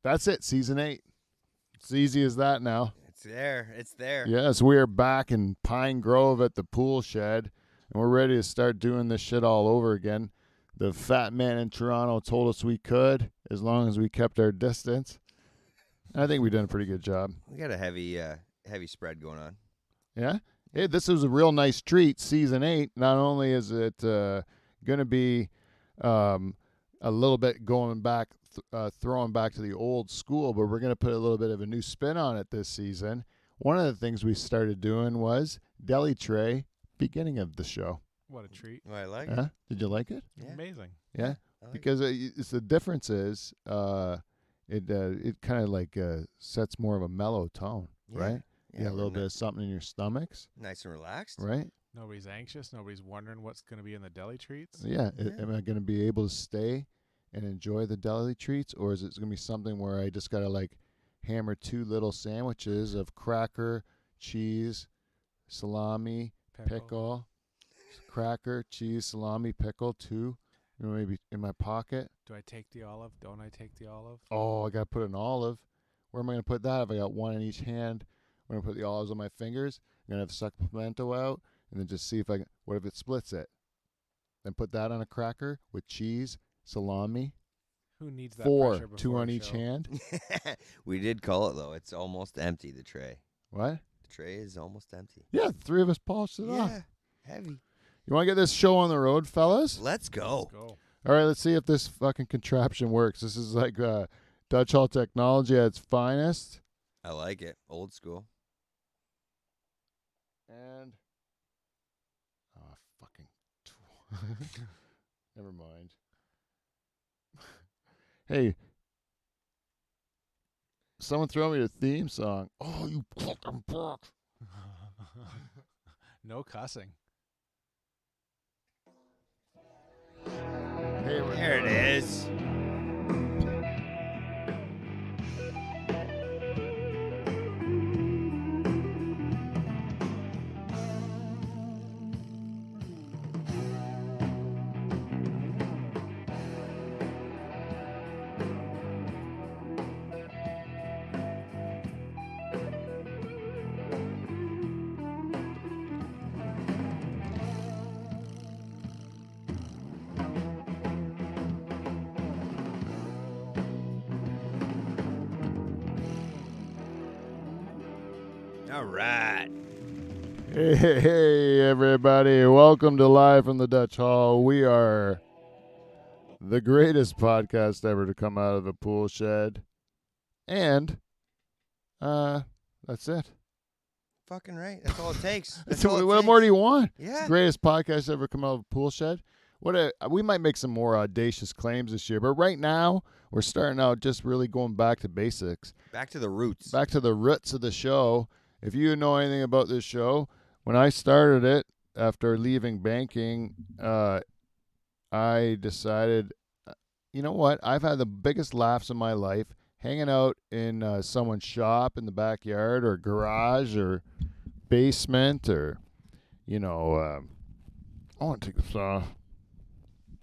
That's it. Season 8. It's easy as that now. It's there. Yes, we are back in Pine Grove at the pool shed, and we're ready to start doing this shit all over again. The fat man in Toronto told us we could, as long as we kept our distance. I think we've done a pretty good job. We got a heavy spread going on. Yeah? Hey, this was a real nice treat. Season 8, not only is it going to be a little bit going back, throwing back to the old school, but we're going to put a little bit of a new spin on it this season. One of the things we started doing was deli tray, beginning of the show. What a treat. Oh, I like it. Did you like it? Yeah. Amazing. Yeah? I like Because it's the difference is it kind of like sets more of a mellow tone, right? Yeah, a little bit of something in your stomachs, nice and relaxed. right? Nobody's anxious. Nobody's wondering what's going to be in the deli treats. Yeah. Yeah. Am I going to be able to stay and enjoy the deli treats, or is it going to be something where I just got to like hammer 2 little sandwiches of cracker, cheese, salami, pickle, cracker, cheese, salami, pickle, 2, maybe in my pocket. Do I take the olive? Don't I take the olive? Oh, I got to put an olive. Where am I going to put that if I got one in each hand? I'm going to put the olives on my fingers. I'm going to have to suck the pimento out and then just see if I can. What if it splits it? Then put that on a cracker with cheese, salami. Who needs that 4, pressure before 2 on a each show? hand. We did call it, though. It's almost empty, the tray. What? The tray is almost empty. Yeah, 3 of us polished it off. Heavy. You want to get this show on the road, fellas? Let's go. Let's go. All right, let's see if this fucking contraption works. This is like Dutch Hall technology at its finest. I like it. Old school. And fucking never mind. Hey, someone throw me the theme song. Oh, you fucking fuck. No cussing. There it is. All right. Hey, everybody. Welcome to Live from the Dutch Hall. We are the greatest podcast ever to come out of a pool shed. And that's it. Fucking right. That's all it takes. What more do you want? Yeah. Greatest podcast ever come out of a pool shed. We might make some more audacious claims this year, but right now we're starting out just really going back to basics. Back to the roots. Back to the roots of the show. If you know anything about this show, when I started it after leaving banking, I decided, you know what? I've had the biggest laughs of my life hanging out in someone's shop in the backyard or garage or basement or, I want to take this off.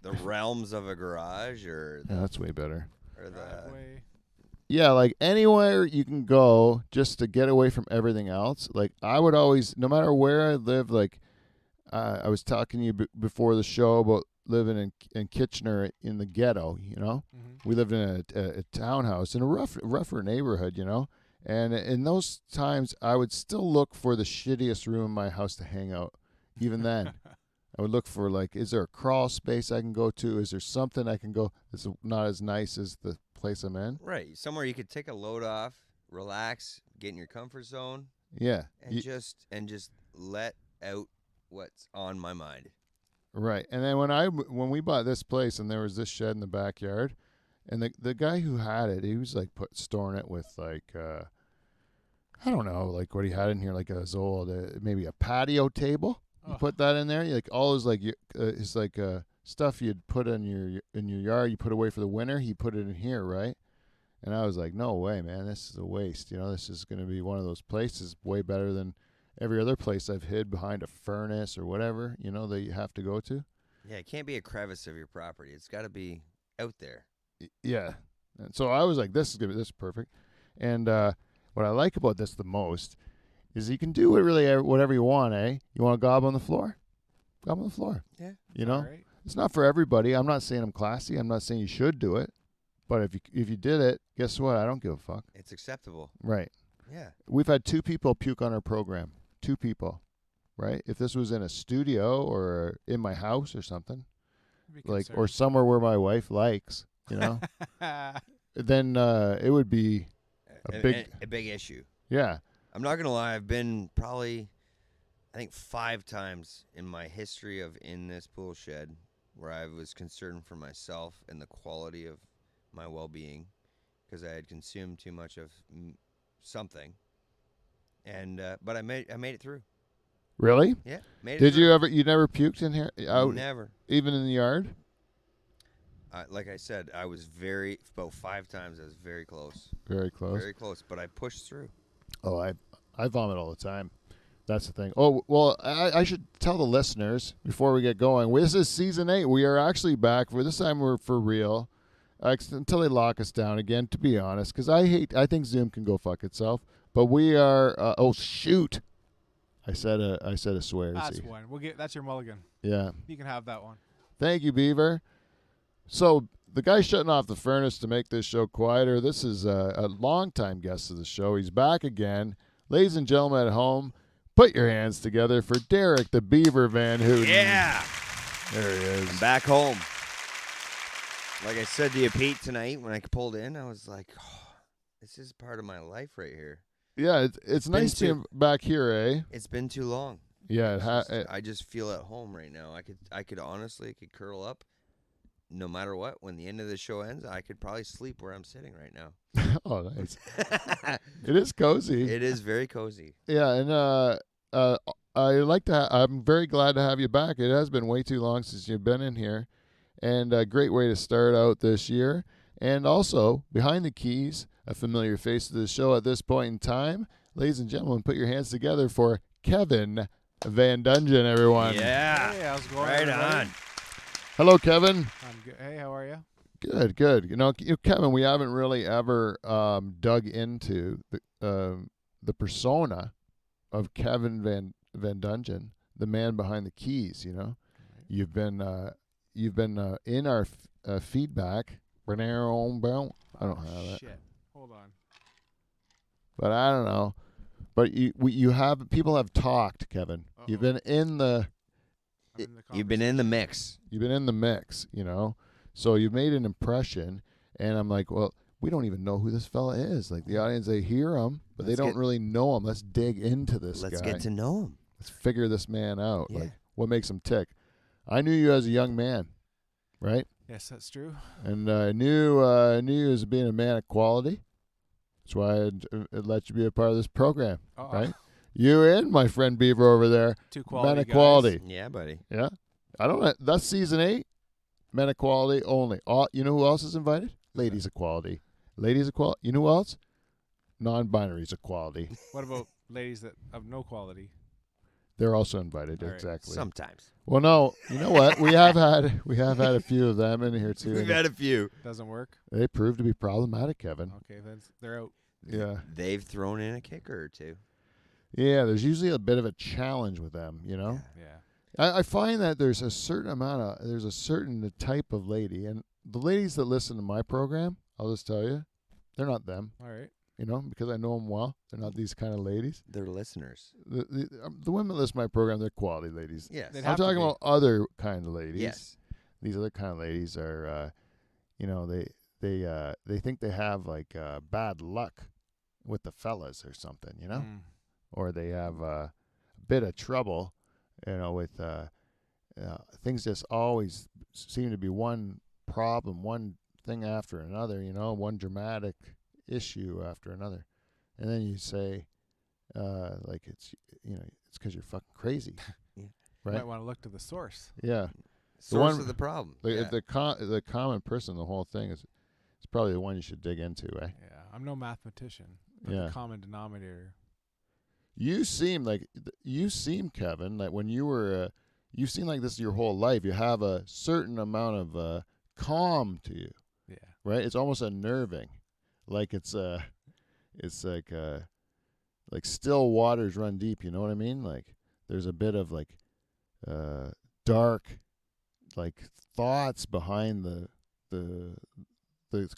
The realms of a garage or Yeah, that's way better. or the Driveway. Yeah, like anywhere you can go just to get away from everything else. Like I would always, no matter where I live, like I was talking to you before the show about living in Kitchener in the ghetto, Mm-hmm. We lived in a townhouse in a rougher neighborhood, And in those times, I would still look for the shittiest room in my house to hang out. Even then, I would look for, like, is there a crawl space I can go to? Is there something I can go that's not as nice as the place I'm in? right somewhere you could take a load off, relax, get in your comfort zone, Yeah. and just let out what's on my mind. Right. And then when we bought this place and there was this shed in the backyard, and the guy who had it, he was like storing it with like I don't know, like what he had in here, like his old maybe a patio table. You put that in there, like all his like his like stuff you'd put in your yard, you put away for the winter. He put it in here, right? And I was like, no way, man, this is a waste. This is going to be one of those places way better than every other place I've hid behind a furnace or whatever, that you have to go to. Yeah, it can't be a crevice of your property. It's got to be out there. Yeah. And so I was like, this is perfect. And what I like about this the most is you can do it really whatever you want, eh? You want to gob on the floor? Gob on the floor. Yeah. You know? All right. It's not for everybody. I'm not saying I'm classy. I'm not saying you should do it. But if you did it, guess what? I don't give a fuck. It's acceptable. Right. Yeah. We've had 2 people puke on our program. 2 people. Right? If this was in a studio or in my house or something, Be like, or concerned. somewhere where my wife likes, you know, then it would be a big issue. yeah. I'm not gonna lie. I've been probably, I think 5 times in my history of in this pool shed where I was concerned for myself and the quality of my well-being because I had consumed too much of something. And but I made it through. Really? Yeah, made it. Did through. you ever? You never puked in here? Out, Never. even in the yard? Like I said, I was about 5 times. I was very close. Very close. Very close, but I pushed through. Oh, I vomit all the time. That's the thing. Oh, well, I should tell the listeners before we get going. This is season 8. We are actually back. For this time, we're for real. Until they lock us down again, to be honest, because I think Zoom can go fuck itself. But we are. Oh shoot! I said a swear. That's one. That's your mulligan. Yeah. You can have that one. Thank you, Beaver. So the guy shutting off the furnace to make this show quieter. This is a longtime guest of the show. He's back again, ladies and gentlemen at home. Put your hands together for Derek the Beaver Van Heughten. Yeah, there he is. I'm back home. Like I said to you, Pete, tonight when I pulled in, I was like, oh, this is part of my life right here. Yeah, it's nice to be back here, eh? It's been too long. Yeah, I just feel at home right now. I could honestly curl up, no matter what. When the end of the show ends, I could probably sleep where I'm sitting right now. Oh, nice. It is cozy. It is very cozy. Yeah, and I'm very glad to have you back. It has been way too long since you've been in here, and a great way to start out this year. And also, behind the keys, a familiar face to the show at this point in time. Ladies and gentlemen, put your hands together for Kevin Van Dongen, everyone. Yeah. Hey, how's it going? Right everybody? on. Hello, Kevin. I'm good. Hey, how are you? Good. You know, Kevin, we haven't really ever dug into the persona of Kevin Van Dongen, the man behind the keys. You know, you've been in our feedback. I don't have that. Shit. Hold on. But I don't know. But people have talked, Kevin. Uh-oh. You've been in the You've been in the mix. you know. So you've made an impression, and I'm like, well, we don't even know who this fella is. Like the audience, they hear him, but they don't really know him. Let's dig into this guy. Let's get to know him. Let's figure this man out. Yeah. Like what makes him tick. I knew you as a young man, right? Yes, that's true. And I knew you as being a man of quality. That's why I'd let you be a part of this program, right? You and my friend Beaver over there, Two quality men of guys. quality. Yeah, buddy. Yeah, I don't know. That's season 8, men of quality only. You know who else is invited? Ladies of quality. Ladies of quality. You know who else? Non-binaries of quality. What about ladies that have no quality? They're also invited. All right. Exactly. Sometimes. Well, no. You know what? We have had a few of them in here too. We've had a few. Doesn't work? They proved to be problematic, Kevin. Okay, then they're out. Yeah. They've thrown in a kicker or two. Yeah, there's usually a bit of a challenge with them, you know? Yeah. I find that there's a certain type of lady, and the ladies that listen to my program, I'll just tell you, they're not them, All right. you know, because I know them well. They're not these kind of ladies. They're listeners. The women that listen to my program, they're quality ladies. Yes. They'd I'm have to talking be. about other kind of ladies. Yes. These other kind of ladies are, you know, they think they have like bad luck with the fellas or something, you know, or they have a bit of trouble, you know, with things just always seem to be one problem, one thing after another, you know, one dramatic issue after another, and then you say, like it's, you know, it's because you're fucking crazy, Yeah. right? Might want to look to the source. Yeah. Source one- of the problem. The common person, the whole thing is probably the one you should dig into, eh? Yeah. I'm no mathematician. But Yeah. the common denominator. You seem, Kevin, like when you were, you seem like this your whole life. You have a certain amount of calm to you. Yeah. right? It's almost unnerving, like it's like still waters run deep. You know what I mean? Like there's a bit of like dark like thoughts behind the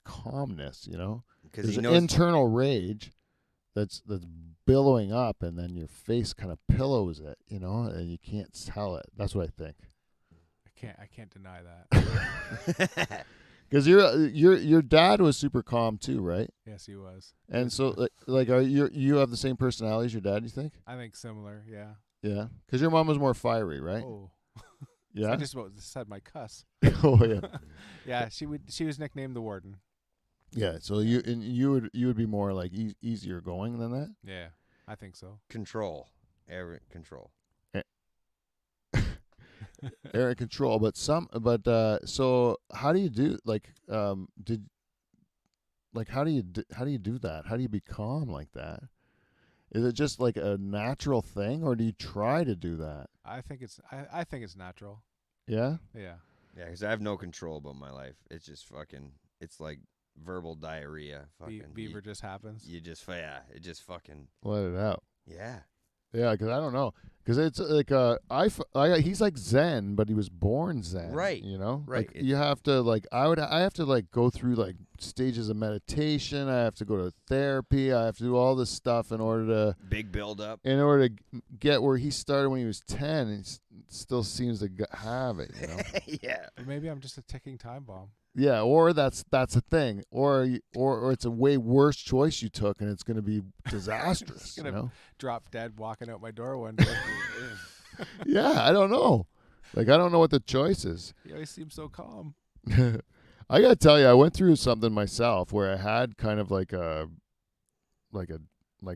calmness. You know, Because there's he an knows. internal rage that's billowing up, and then your face kind of pillows it. You know, and you can't tell it. That's what I think. I can't deny that. Because your dad was super calm too, right? Yes, he was. And so like are you have the same personality as your dad? You think? I think similar. Yeah. Yeah, because your mom was more fiery, right? Oh. Yeah. I just about said my cuss. Oh yeah. Yeah, she was nicknamed the Warden. Yeah. So you would be more like easier going than that. Yeah, I think so. Control. Control. Air control, but so how do you do how do you do that? How do you be calm like that? Is it just like a natural thing, or do you try to do that? I think it's natural. Yeah. Yeah. Yeah, because I have no control about my life. It's just fucking. It's like verbal diarrhea. Fucking. Beaver just happens. You just it just fucking. Let it out. Yeah. Yeah, because I don't know. Because it's like he's like Zen, but he was born Zen. Right. You know. Right. Like you have to like I have to like go through like stages of meditation. I have to go to therapy. I have to do all this stuff in order to Big build up. Get where he started when he was 10, and still seems to have it. You know. Yeah. Or maybe I'm just a ticking time bomb. Yeah, or that's a thing, or it's a way worse choice you took, and it's going to be disastrous. Gonna you know? drop dead walking out my door one day. Yeah, I don't know. Like I don't know what the choice is. He always seems so calm. I gotta tell you, I went through something myself where I had kind of like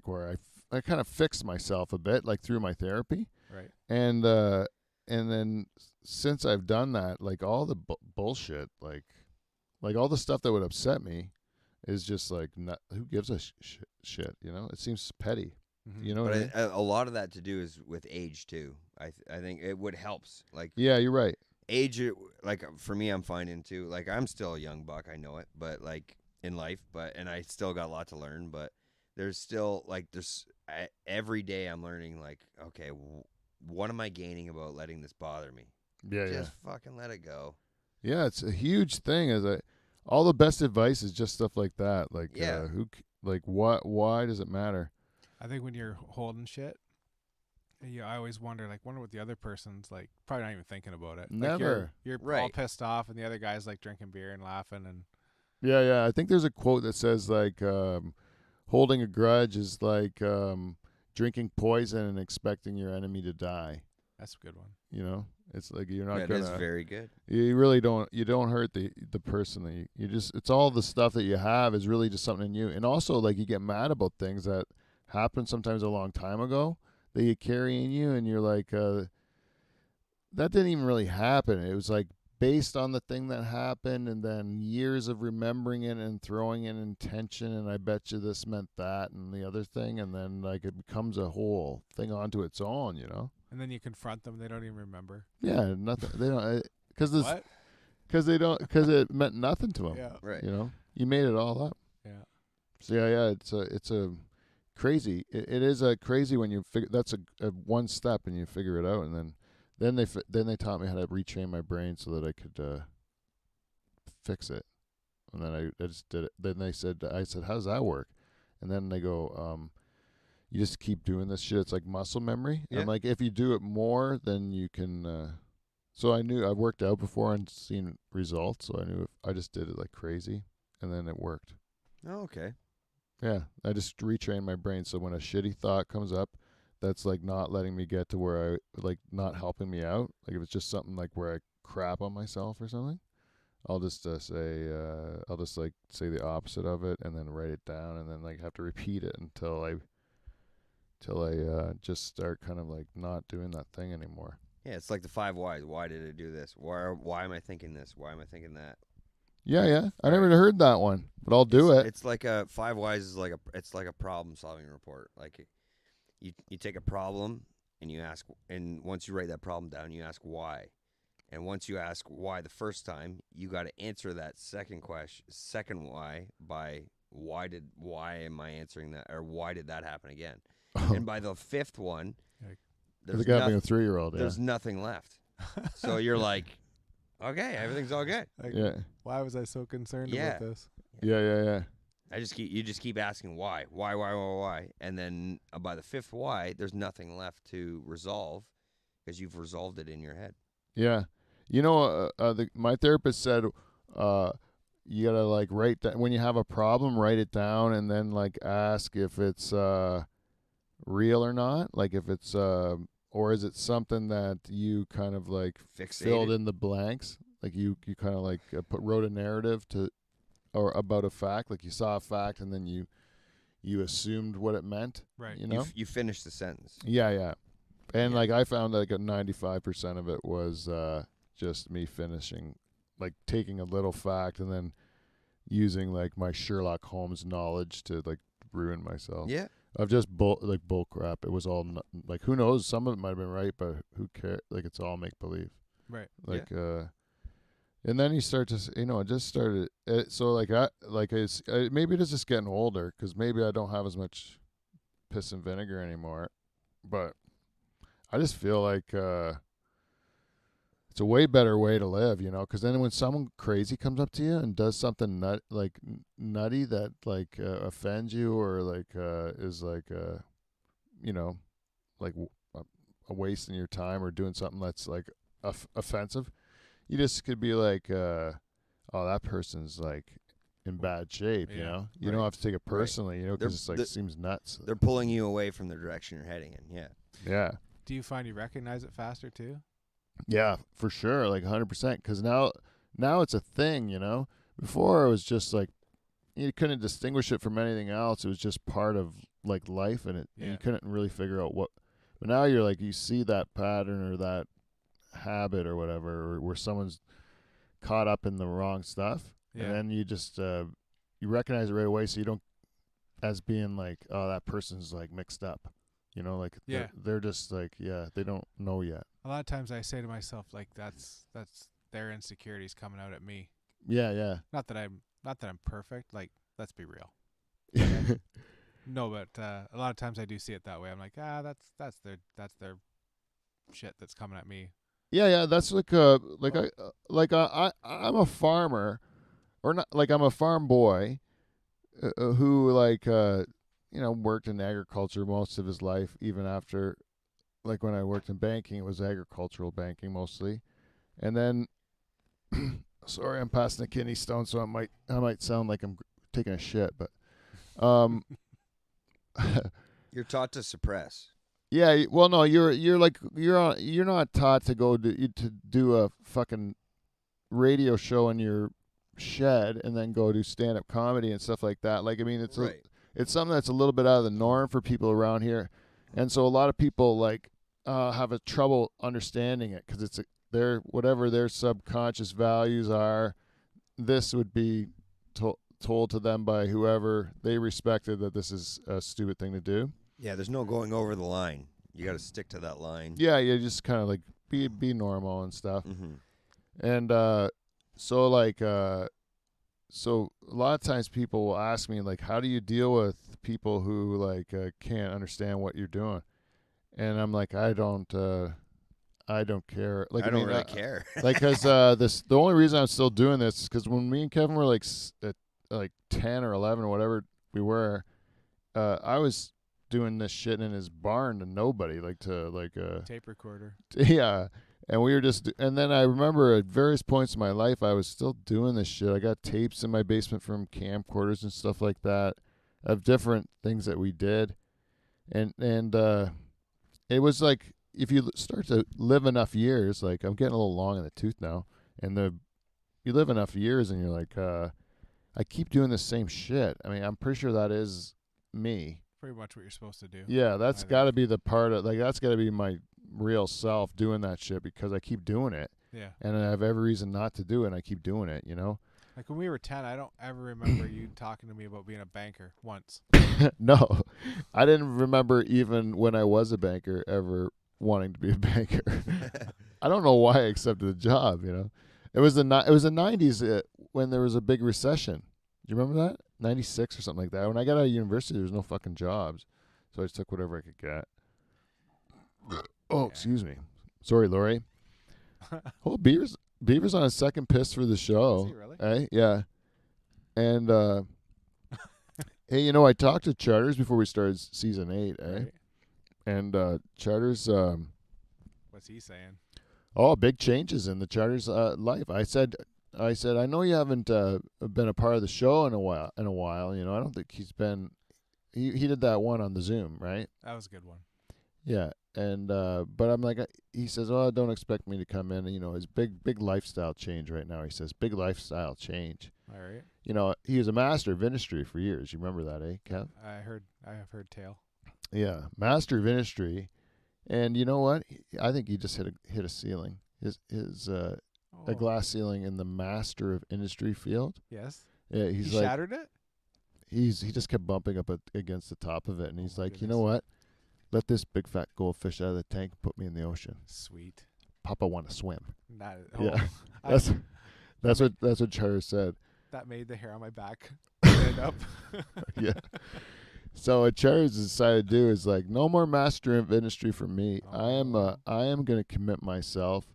where I kind of fixed myself a bit, like through my therapy, Right. and then since I've done that, like all the bullshit, like all the stuff that would upset me, is just like not, who gives a shit, you know? It seems petty, Mhm. you know what I mean? But a lot of that to do is with age too. I think it would helps. Like Yeah, you're right. age, like for me, I'm finding too. Like I'm still a young buck, I know it, but like in life, and I still got a lot to learn. But there's still like every day I'm learning. Like, okay, what am I gaining about letting this bother me? Yeah, Just fucking let it go. yeah. It's a huge thing. All the best advice is just stuff like that. Like, Yeah. why does it matter? I think when you're holding shit, I always wonder what the other person's like. Probably not even thinking about it. Like Never. you're all Right. pissed off, and the other guy's like drinking beer and laughing, and Yeah. I think there's a quote that says like, holding a grudge is like drinking poison and expecting your enemy to die. that's a good one. You know, it's like you're not That gonna. is very good. You really don't. You don't hurt the person that you just. It's all the stuff that you have is really just something in you, and also like you get mad about things that happened sometimes a long time ago that you carry in you, and you're like, that didn't even really happen. It was like based on the thing that happened, and then years of remembering it and throwing in intention, and I bet you this meant that and the other thing, and then like it becomes a whole thing onto its own, you know. And then you confront them, they don't even remember. Yeah, nothing. They don't because this. What? Because it meant nothing to them. Yeah. Right. You know, you made it all up. Yeah. So yeah, it's a crazy. It is a crazy when you figure that's a one step and you figure it out, and then they taught me how to retrain my brain so that I could fix it, and then I just did it. Then I said, how does that work? And then they go, you just keep doing this shit. It's like muscle memory. Yeah. And like if you do it more, then you can. So I knew I've worked out before and seen results. So I knew if I just did it like crazy, and then it worked. Oh, okay. Yeah, I just retrained my brain. So when a shitty thought comes up, that's like not letting me get to where I like not helping me out. Like if it's just something like where I crap on myself or something, I'll just say the opposite of it and then write it down and then like have to repeat it until I just start kind of like not doing that thing anymore. Yeah, it's like the 5 whys. Why did I do this? Why am I thinking this? Why am I thinking that? Yeah. I never heard that one, but I'll do it. It's like a 5 whys is like a problem solving report. Like you take a problem and you ask, and once you write that problem down, you ask why. And once you ask why the first time, you got to answer that second why by why am I answering that, or why did that happen again? And by the fifth one, Like, the guy being a 3-year-old, there's nothing left. So you're like, okay, everything's all good. like, yeah, why was I so concerned about this? yeah. You just keep asking why, and then by the fifth why, there's nothing left to resolve because you've resolved it in your head. Yeah. You know, my therapist said you got to like write that when you have a problem, write it down and then like ask if it's real or not, like if it's or is it something that you kind of like filled Fixated. in the blanks, like you kind of like wrote a narrative to or about a fact, like you saw a fact and then you assumed what it meant, Right. you know? You finished the sentence. Yeah. And Yeah. like I found like 95% of it was just me finishing, like taking a little fact and then using like my Sherlock Holmes knowledge to like ruin myself. Yeah. Of just bull crap. It was all like who knows? Some of it might have been right, but who cares? Like it's all make believe. Right. Like and then you start to it just started. So like maybe it is just getting older because maybe I don't have as much piss and vinegar anymore, but I just feel like it's a way better way to live, because then when someone crazy comes up to you and does something nutty that like offends you or like is like like a wasting your time or doing something that's like offensive, you just could be like, oh, that person's like in bad shape, you know. You don't have to take it personally, because it's like it seems nuts. They're pulling you away from the direction you're heading in. Yeah. Yeah. Do you find you recognize it faster too? Yeah, for sure, like 100%. Because now it's a thing, Before it was just like you couldn't distinguish it from anything else. It was just part of like life, and you couldn't really figure out what. But now you're like you see that pattern or that habit or whatever, or where someone's caught up in the wrong stuff, and then you just you recognize it right away, so you don't as being like, oh, that person's like mixed up. Like they're just like, they don't know yet. A lot of times I say to myself, like, that's their insecurities coming out at me. Yeah. Not that I'm perfect. Like, let's be real. No, but a lot of times I do see it that way. I'm like, that's their shit that's coming at me. Yeah. That's like I'm a farmer, or not, like I'm a farm boy who like worked in agriculture most of his life, even after, like when I worked in banking, it was agricultural banking mostly. And then, sorry, I'm passing a kidney stone, so I might sound like I'm taking a shit, but, You're taught to suppress. Yeah, well, no, you're not taught to go to do a fucking radio show in your shed and then go do stand-up comedy and stuff like that. Like, I mean, it's right. It's something that's a little bit out of the norm for people around here, and so a lot of people like have a trouble understanding it because it's whatever their subconscious values are. This would be told to them by whoever they respected that this is a stupid thing to do. Yeah, there's no going over the line. You got to stick to that line. Yeah, you just kind of like be normal and stuff. Mm-hmm. And so like so a lot of times people will ask me like, how do you deal with people who like can't understand what you're doing? And I'm like, I don't care. Like I don't really care. Like, cause the only reason I'm still doing this is because when me and Kevin were like 10 or 11 or whatever we were, I was doing this shit in his barn to nobody, like to like tape recorder. Yeah. And we were and then I remember at various points in my life, I was still doing this shit. I got tapes in my basement from camcorders and stuff like that of different things that we did. And it was like, if you start to live enough years, like I'm getting a little long in the tooth now, and you live enough years and you're like, I keep doing the same shit. I mean, I'm pretty sure that is me. Pretty much what you're supposed to do. Yeah, that's got to be the part of, like, that's got to be my real self doing that shit because I keep doing it. Yeah. And I have every reason not to do it, and I keep doing it, Like when we were 10, I don't ever remember you talking to me about being a banker once. No, I didn't remember even when I was a banker ever wanting to be a banker. I don't know why I accepted the job. It was the 90s when there was a big recession. Do you remember that? 96 or something like that. When I got out of university, there was no fucking jobs, so I just took whatever I could get. Oh, excuse me. Sorry, Lori. Oh, Beaver's on his second piss for the show. Is he really? Hey, yeah. And hey, I talked to Charters before we started season 8, eh? Right. And Charters, What's he saying? big changes in the Charters' life. I said, I know you haven't been a part of the show in a while. I don't think he's been. He did that one on the Zoom, right? That was a good one. Yeah. And but I'm like, he says, "Oh, don't expect me to come in." His big lifestyle change right now. He says, "Big lifestyle change." All right. He was a master of industry for years. You remember that, eh, Kev? I have heard tale. Yeah, master of industry, and you know what? I think he just hit a ceiling. His a glass ceiling in the master of industry field. Yes. Yeah, He he's like shattered it. he just kept bumping up against the top of it, and he's my like, you goodness. know what? Let this big fat goldfish out of the tank, and put me in the ocean. Sweet. Papa want to swim. Not, Yeah. I- That's what Charter said. that made the hair on my back stand up. Yeah. So what Charter's decided to do is like, no more master of industry for me. Oh. I am going to commit myself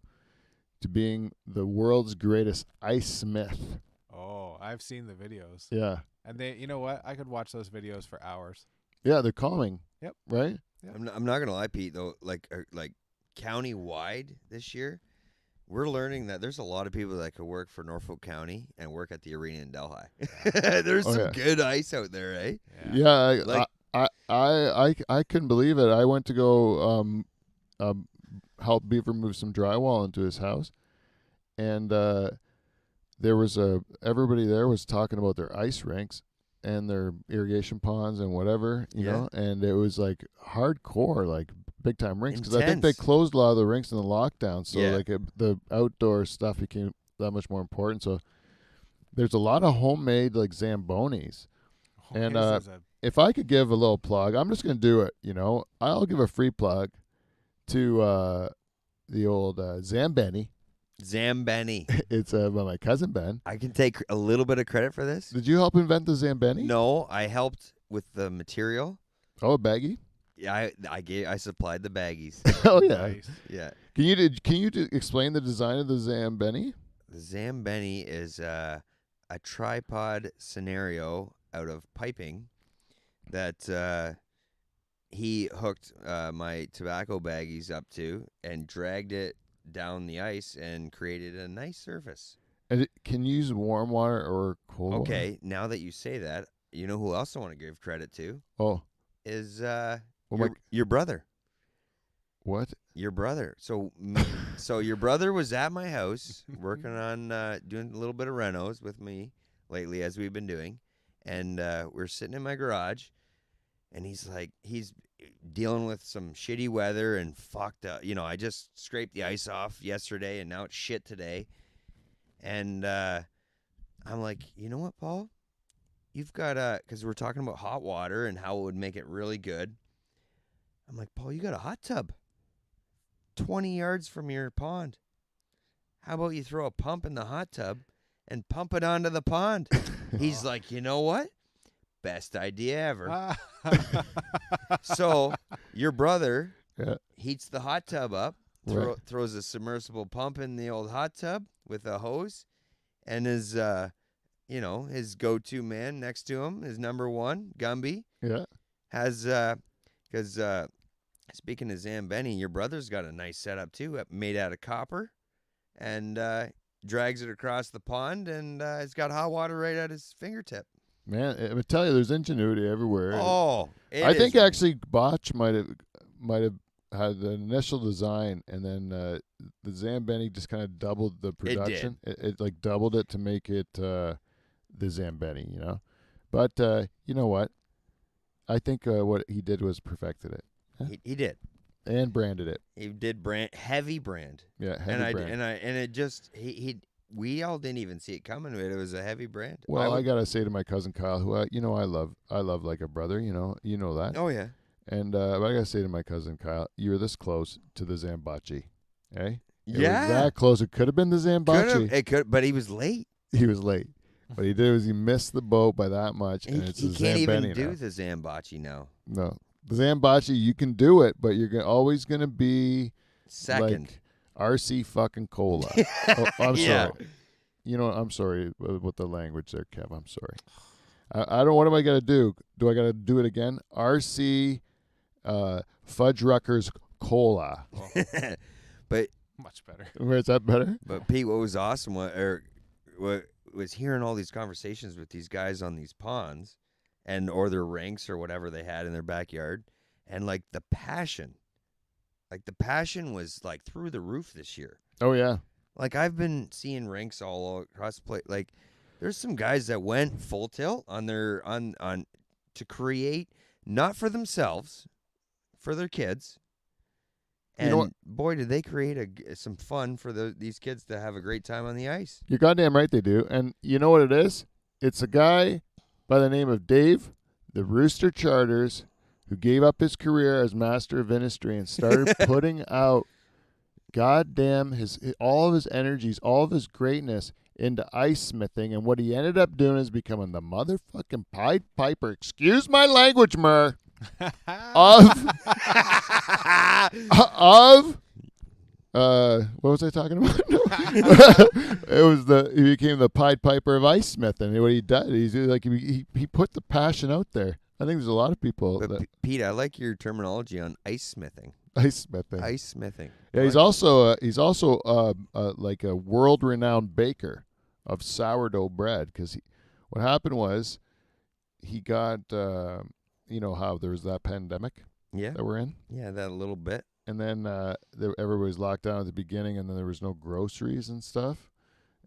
to being the world's greatest ice smith. Oh, I've seen the videos. Yeah. And you know what? I could watch those videos for hours. Yeah, they're calming. Yep. Right? Yep. I'm not gonna lie, Pete. Though, like county wide this year, we're learning that there's a lot of people that could work for Norfolk County and work at the arena in Delhi. There's Oh, some yeah. good ice out there, eh? Yeah. Like- I couldn't believe it. I went to go help Beaver move some drywall into his house, and there was everybody there was talking about their ice rinks and their irrigation ponds and whatever, you Yeah. know, and it was like hardcore, like big time rinks, because I think they Intense. closed a lot of the rinks in the lockdown, so Yeah. like the outdoor stuff became that much more important. So there's a lot of homemade like zambonis. And, His is a- If I could give a little plug, I'm just gonna do it. I'll give a free plug to the old Zambeni. Zambeni. It's by my cousin Ben. I can take a little bit of credit for this. Did you help invent the Zambeni? No, I helped with the material. Oh, a baggie. Yeah, I supplied the baggies. Oh yeah. nice. Yeah. Can you explain the design of the Zambeni? The Zambeni is a tripod scenario out of piping that he hooked my tobacco baggies up to and dragged it down the ice and created a nice surface. And can you use warm water or cold water? Okay, now that you say that, you know who else I want to give credit to Oh, is my- your brother. what? Your brother. So your brother was at my house working on doing a little bit of renos with me lately, as we've been doing, and we're sitting in my garage, and he's dealing with some shitty weather and fucked up. I just scraped the ice off yesterday, and now it's shit today, and I'm like, you know what, Paul? You've got because we're talking about hot water and how it would make it really good. I'm like, Paul, you got a hot tub 20 yards from your pond. How about you throw a pump in the hot tub and pump it onto the pond? He's like, you know what? Best idea ever. So your brother Yeah. heats the hot tub up, Right. throws a submersible pump in the old hot tub with a hose, and his his go-to man next to him, his number one, Gumby, Yeah. has because speaking of Zambeni, your brother's got a nice setup too, made out of copper, and drags it across the pond, and it's got hot water right at his fingertip. Man, I would tell you, there's ingenuity everywhere. Oh, I think actually Botch might have had the initial design, and then the Zambeni just kind of doubled the production. It like doubled it to make it the Zambeni, you know. But you know what? I think what he did was perfected it he did. and branded it. He did heavy brand, Yeah, heavy and brand. it just we all didn't even see it coming. It was a heavy brand. Well, I gotta say to my cousin Kyle, who I love like a brother. You know that. Oh yeah. And but I gotta say to my cousin Kyle, you're this close to the Zambachi, eh? It was that close. It could have been the Zambachi. It could, but he was late. He was late. What he did was he missed the boat by that much, and it's He a can't even Zambeni do now. the Zambachi now. No, the Zambachi you can do it, but you're always gonna be Second. like RC fucking cola. Oh, I'm Yeah. sorry. You know, I'm sorry with the language there, Kev. I'm sorry. I don't. What am I gonna do? Do I gotta do it again? RC Fudge Ruckers Cola. But Much better. Where is that better? But Pete, what was awesome was hearing all these conversations with these guys on these ponds, or their rinks or whatever they had in their backyard, and like the passion was like through the roof this year. Oh yeah. Like I've been seeing rinks all across the place. Like there's some guys that went full tilt on their on to create, not for themselves, for their kids. And You know what? boy, did they create some fun for these kids to have a great time on the ice. You're goddamn right they do. And you know what it is? It's a guy by the name of Dave, the Rooster Charters, who gave up his career as master of ministry and started putting out goddamn all of his energies, all of his greatness into ice smithing. And what he ended up doing is becoming the motherfucking Pied Piper. Excuse my language, Murr. Of what was I talking about? He became the Pied Piper of ice smithing. And what he did, he put the passion out there. I think there's a lot of people But Pete, I like your terminology on ice smithing. ice smithing. Ice smithing. Yeah, he's also like a world-renowned baker of sourdough bread. Because what happened was he got you know how there was that pandemic that we're in. Yeah, that a little bit. And then everybody was locked down at the beginning, and then there was no groceries and stuff.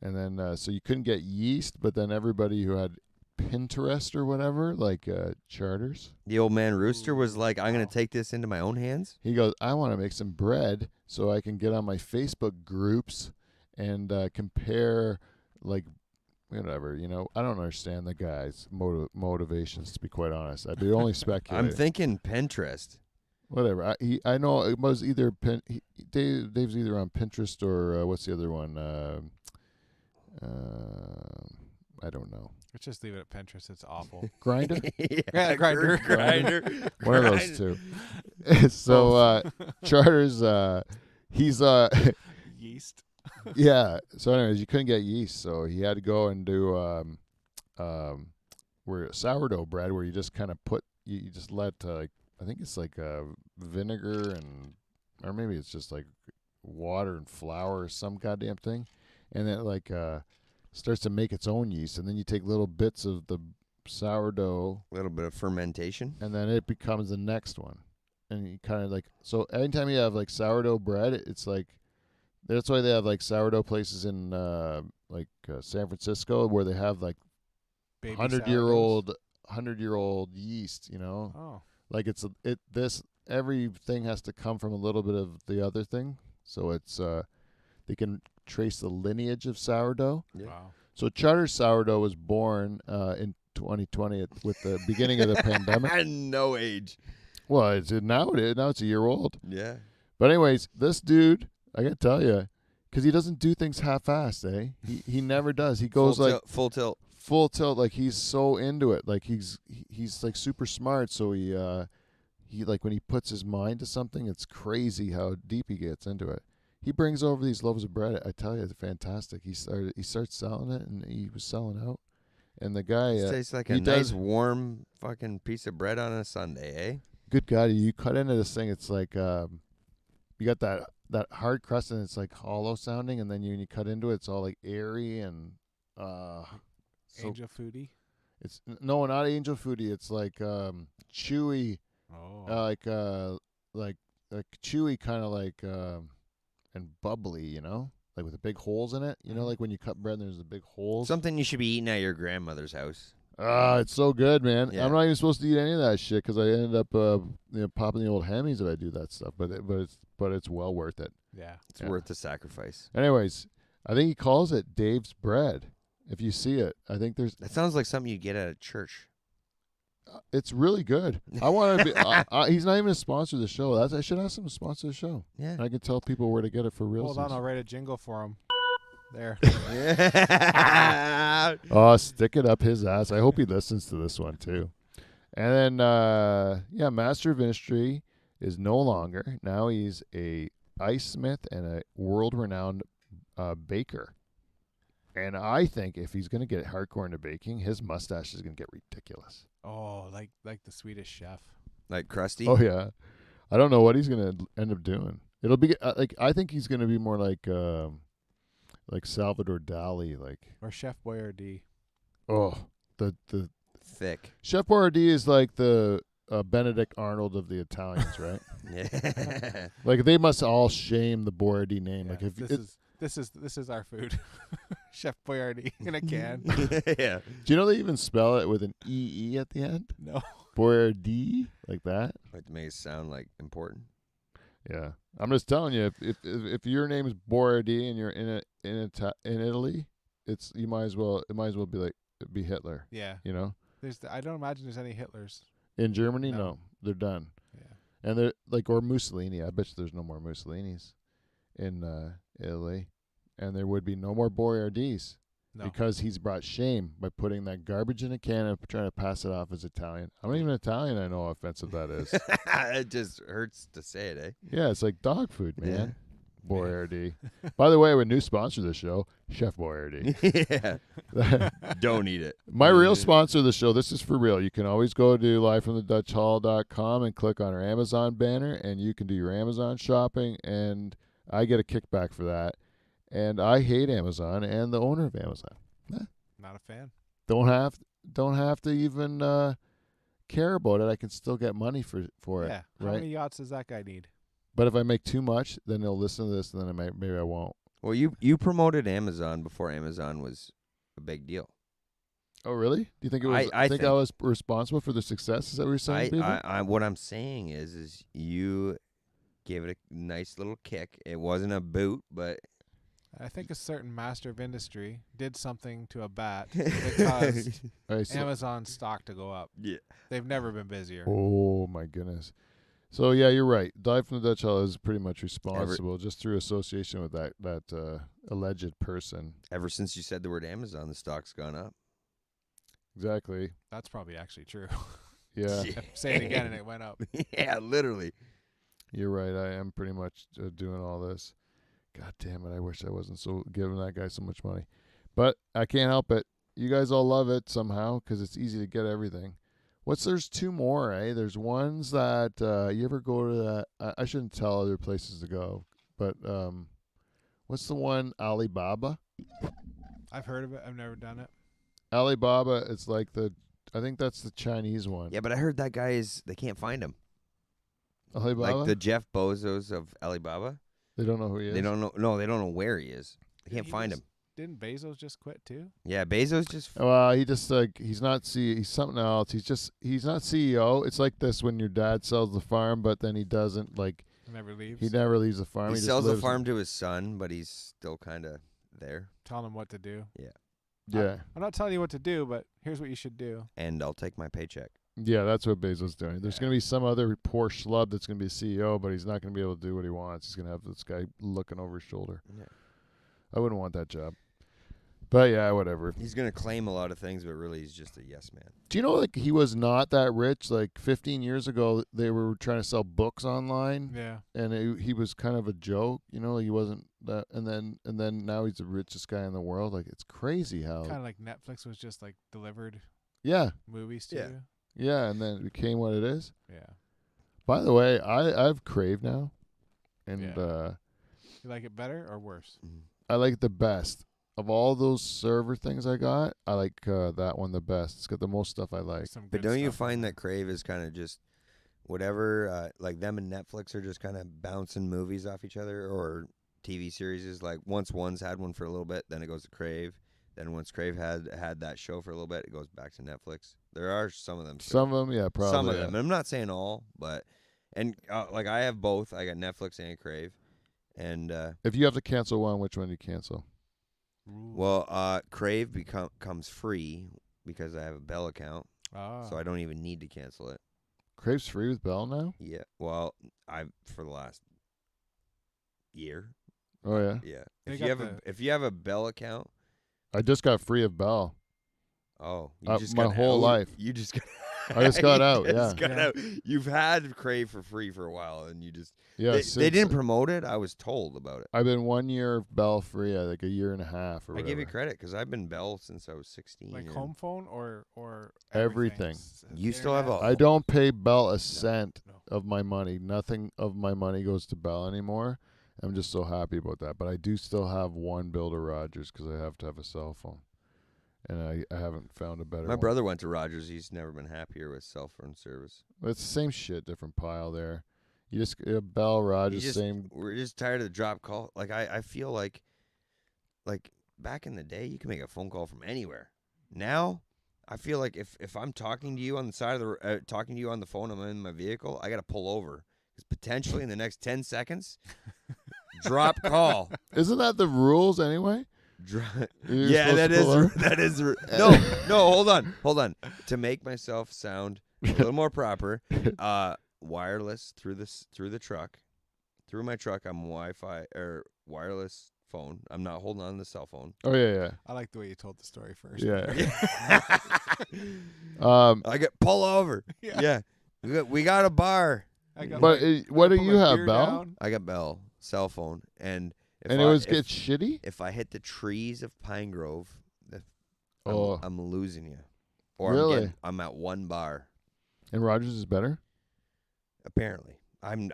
And then so you couldn't get yeast, but then everybody who had Pinterest or whatever, like charters. The old man Rooster was like, I'm going to take this into my own hands. He goes, I want to make some bread so I can get on my Facebook groups and compare, like, whatever, you know. I don't understand the guy's motivations, to be quite honest. I'd be only speculating. I'm thinking Pinterest. Whatever. I know it was either Dave's either on Pinterest or what's the other one? I don't know. Let's just leave it at Pinterest. It's awful. Grinder? Yeah, Grinder. One of those two. So Charters, he's Yeast. yeah. So anyways, you couldn't get yeast, so he had to go and do where sourdough bread, where you just kind of you just let like, I think it's like vinegar or maybe it's just like water and flour or some goddamn thing, and then like starts to make its own yeast, and then you take little bits of the sourdough, A little bit of fermentation. and then it becomes the next one, and you kind of like, so anytime you have like sourdough bread, it's like, that's why they have like sourdough places in San Francisco where they have like Baby 100-year-old yeast, you know. Oh. Like everything has to come from a little bit of the other thing, so it's they can trace the lineage of sourdough. Yeah. Wow. So Charter Sourdough was born in 2020 with the beginning of the pandemic. And no age. Well, now it's a year old. Yeah. But anyways, this dude, I gotta tell you, because he doesn't do things half-assed, eh? He never does. He goes full tilt. full tilt, like he's so into it, like he's like super smart. So he like when he puts his mind to something, it's crazy how deep he gets into it. He brings over these loaves of bread. I tell you, it's fantastic. He starts selling it, and he was selling out. And the guy, It tastes like a nice warm fucking piece of bread on a Sunday, eh? Good God, you cut into this thing, it's like you got that hard crust, and it's like hollow sounding, and then when you cut into it, it's all like airy and Angel Foodie? It's no, not angel foodie. It's like chewy, Oh. like chewy, kind of like and bubbly, you know, like with the big holes in it. You know, like when you cut bread, and there's the big holes. Something you should be eating at your grandmother's house. It's so good, man. Yeah. I'm not even supposed to eat any of that shit because I ended up popping the old Hemis if I do that stuff. But it's well worth it. Yeah. It's worth the sacrifice. Anyways, I think he calls it Dave's bread. If you see it, I think there's. That sounds like something you get at a church. It's really good. I want to be. He's not even a sponsor of the show. I should ask him to sponsor the show. Yeah. I can tell people where to get it for real. Hold on, I'll write a jingle for him. There. Yeah. Oh, stick it up his ass. I hope he listens to this one too. And then, Master of Industry is no longer. Now he's a ice smith and a world-renowned baker. And I think if he's going to get hardcore into baking, his mustache is going to get ridiculous. Oh, like the Swedish chef. Like Krusty? Oh, yeah. I don't know what he's going to end up doing. It'll be I think he's going to be more like Salvador Dali. Or Chef Boyardee. Oh, the Thick. Chef Boyardee is like the Benedict Arnold of the Italians, right? Yeah. Like they must all shame the Boyardee name. Yeah, Like if this is our food. Chef Boyardee in a can. Yeah. do you know they even spell it with an EE at the end? No. Boyardee, like that. Like to make it sound like important. Yeah, I'm just telling you, if your name is Boyardee and you're in Italy, it might as well be Hitler. Yeah. You know, I don't imagine there's any Hitlers. in Germany, No. no, they're done. Yeah. And they're like, or Mussolini. I bet you there's no more Mussolinis in Italy, and there would be no more Boyardees No. because he's brought shame by putting that garbage in a can and trying to pass it off as Italian. I'm not even Italian. I know how offensive that is. It just hurts to say it, eh? Yeah, it's like dog food, man. Yeah. Boyardee. By the way, a new sponsor of the show, Chef Boyardee. Yeah. Don't eat it. My real sponsor of the show, this is for real. You can always go to livefromthedutchhall.com and click on our Amazon banner, and you can do your Amazon shopping, and I get a kickback for that. And I hate Amazon and the owner of Amazon. Not a fan. Don't have to even care about it. I can still get money for it. Yeah. How right? many yachts does that guy need? But if I make too much, then they'll listen to this, and then maybe I won't. Well, you promoted Amazon before Amazon was a big deal. Oh, really? Do you think it was? I think I was responsible for the success? Is that what you're saying, Beaver? What I'm saying is you gave it a nice little kick. It wasn't a boot, but I think a certain master of industry did something to a bat that caused All right, so- Amazon's stock to go up. yeah. They've never been busier. Oh my goodness. So yeah, you're right. Dive from the Dutch Hall is pretty much responsible just through association with that alleged person. Ever since you said the word Amazon, the stock's gone up. Exactly. That's probably actually true. Yeah, Say it again and it went up. Yeah, literally. you're right. I am pretty much doing all this. God damn it! I wish I wasn't so giving that guy so much money, but I can't help it. You guys all love it somehow because it's easy to get everything. There's two more, eh? There's ones that you ever go to that. I shouldn't tell other places to go, but what's the one? Alibaba. I've heard of it. I've never done it. Alibaba. It's like I think that's the Chinese one. Yeah, but I heard that guy they can't find him. Alibaba. Like the Jeff Bezos of Alibaba. They don't know who he is. They don't know. No, they don't know where he is. They can't He find just- him. Didn't Bezos just quit too? Yeah, Bezos just. Well, he just he's not he's something else. He's not CEO. It's like this when your dad sells the farm, but then he doesn't Never leaves. he never leaves the farm. He just sells the lives- farm to his son, but he's still kind of there. Telling him what to do. Yeah, I'm not telling you what to do, but here's what you should do. And I'll take my paycheck. yeah, that's what Bezos doing. There's Yeah. gonna be some other poor schlub that's gonna be CEO, but he's not gonna be able to do what he wants. He's gonna have this guy looking over his shoulder. Yeah. I wouldn't want that job. But yeah, whatever. He's gonna claim a lot of things, but really he's just a yes man. Do you know he was not that rich? 15 years ago, they were trying to sell books online. Yeah. And he was kind of a joke, he wasn't that, and then now he's the richest guy in the world. It's crazy how, Kind of like Netflix was just like delivered yeah, movies to Yeah. you. yeah, and then it became what it is. Yeah. By the way, I've Crave now, and Yeah. You like it better or worse? I like it the best of all those server things I got. I like that one the best. It's got the most stuff I like. Some But good don't you stuff on find there. that Crave is kind of just whatever, like them and Netflix are just kind of bouncing movies off each other, or TV series is like once one's had one for a little bit, then it goes to Crave. Then once Crave had that show for a little bit, it goes back to Netflix. There are some of them. still. Some of them, yeah, probably. Some of yeah. them. And I'm not saying all, but like I have both. I got Netflix and Crave, and If you have to cancel one, which one do you cancel? Ooh. well, Crave comes free because I have a Bell account. so I don't even need to cancel it. Crave's free with Bell now? Yeah. Well, for the last year. Oh, yeah. Yeah. They If you have a Bell account. I just got free of Bell. Oh, My whole life. You just got. I just got out. Just Yeah. got out. You've had Crave for free for a while, and you just. Yeah. They didn't promote it. I was told about it. I've been 1 year Bell free, like a year and a half or I whatever. give you credit because I've been Bell since I was 16. Like home phone or Everything. You still have a. I don't pay Bell a cent No. of my money. Nothing of my money goes to Bell anymore. I'm just so happy about that. But I do still have one bill to Rogers because I have to have a cell phone. And I haven't found a better My one. brother went to Rogers. He's never been happier with cell phone service. It's the same shit, different pile there. You just Bell, Rogers, same. We're just tired of the drop call. Like I feel like back in the day, you can make a phone call from anywhere. Now, I feel like if I'm talking to you on the side of the talking to you on the phone, I'm in my vehicle, I got to pull over because potentially in the next 10 seconds, drop call. Isn't that the rules anyway? Yeah, that is. Hold on. To make myself sound a little more proper, wireless through the truck, through my truck. I'm Wi-Fi or wireless phone. I'm not holding on to the cell phone. Oh yeah. I like the way you told the story first. Yeah. I get pull over. Yeah. We got a bar. What do you have, Bell? Down. I got Bell cell phone, and Gets shitty. If I hit the trees of Pine Grove, Oh. I'm losing you. Or Really? I'm at one bar. And Rogers is better. Apparently, I'm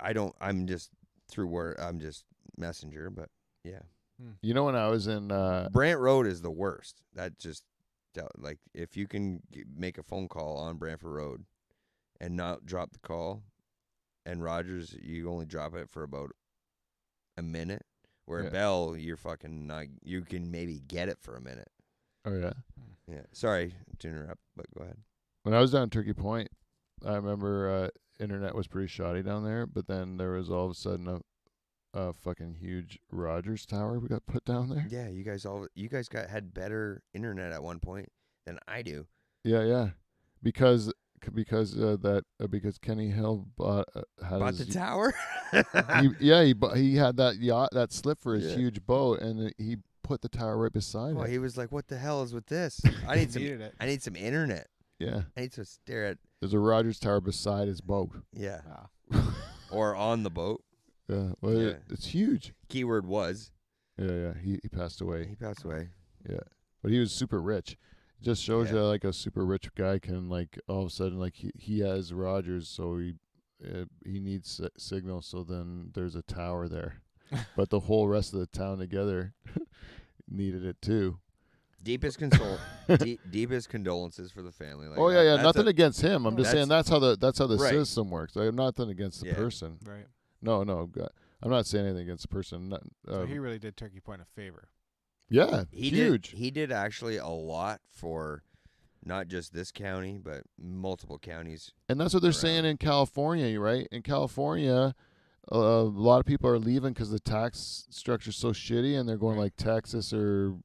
just through word. I'm just messenger, but yeah. You know when I was in Brant Road is the worst. That just like if you can make a phone call on Brantford Road and not drop the call, and Rogers you only drop it for about a minute. Where Bell, you're fucking not. You can maybe get it for a minute. Oh yeah. Yeah. Sorry to interrupt, but go ahead. When I was down in Turkey Point, I remember internet was pretty shoddy down there. But then there was all of a sudden a fucking huge Rogers tower we got put down there. Yeah, you guys had better internet at one point than I do. Yeah. Because Kenny Hill bought the tower. he had that yacht, that slip for his huge boat, and he put the tower right beside it. He was like, "What the hell is with this? I need some internet. Yeah, I need to stare at." There's a Rogers tower beside his boat. Yeah, or on the boat. Yeah, well, it's huge. Keyword was. Yeah. He passed away. Yeah, but he was super rich. Just shows you like a super rich guy can like all of a sudden like he has Rogers, so he needs signal, so then there's a tower there, but the whole rest of the town together needed it too. Deepest condolences for the family. Like nothing against him. I'm just saying that's how the right. system works. I have nothing against the person. Right. No, I'm not saying anything against the person. So he really did Turkey Point a favor. Yeah, huge. He did actually a lot for not just this county, but multiple counties. And that's what they're saying in California, right? In California, a lot of people are leaving because the tax structure is so shitty, and they're going like Texas or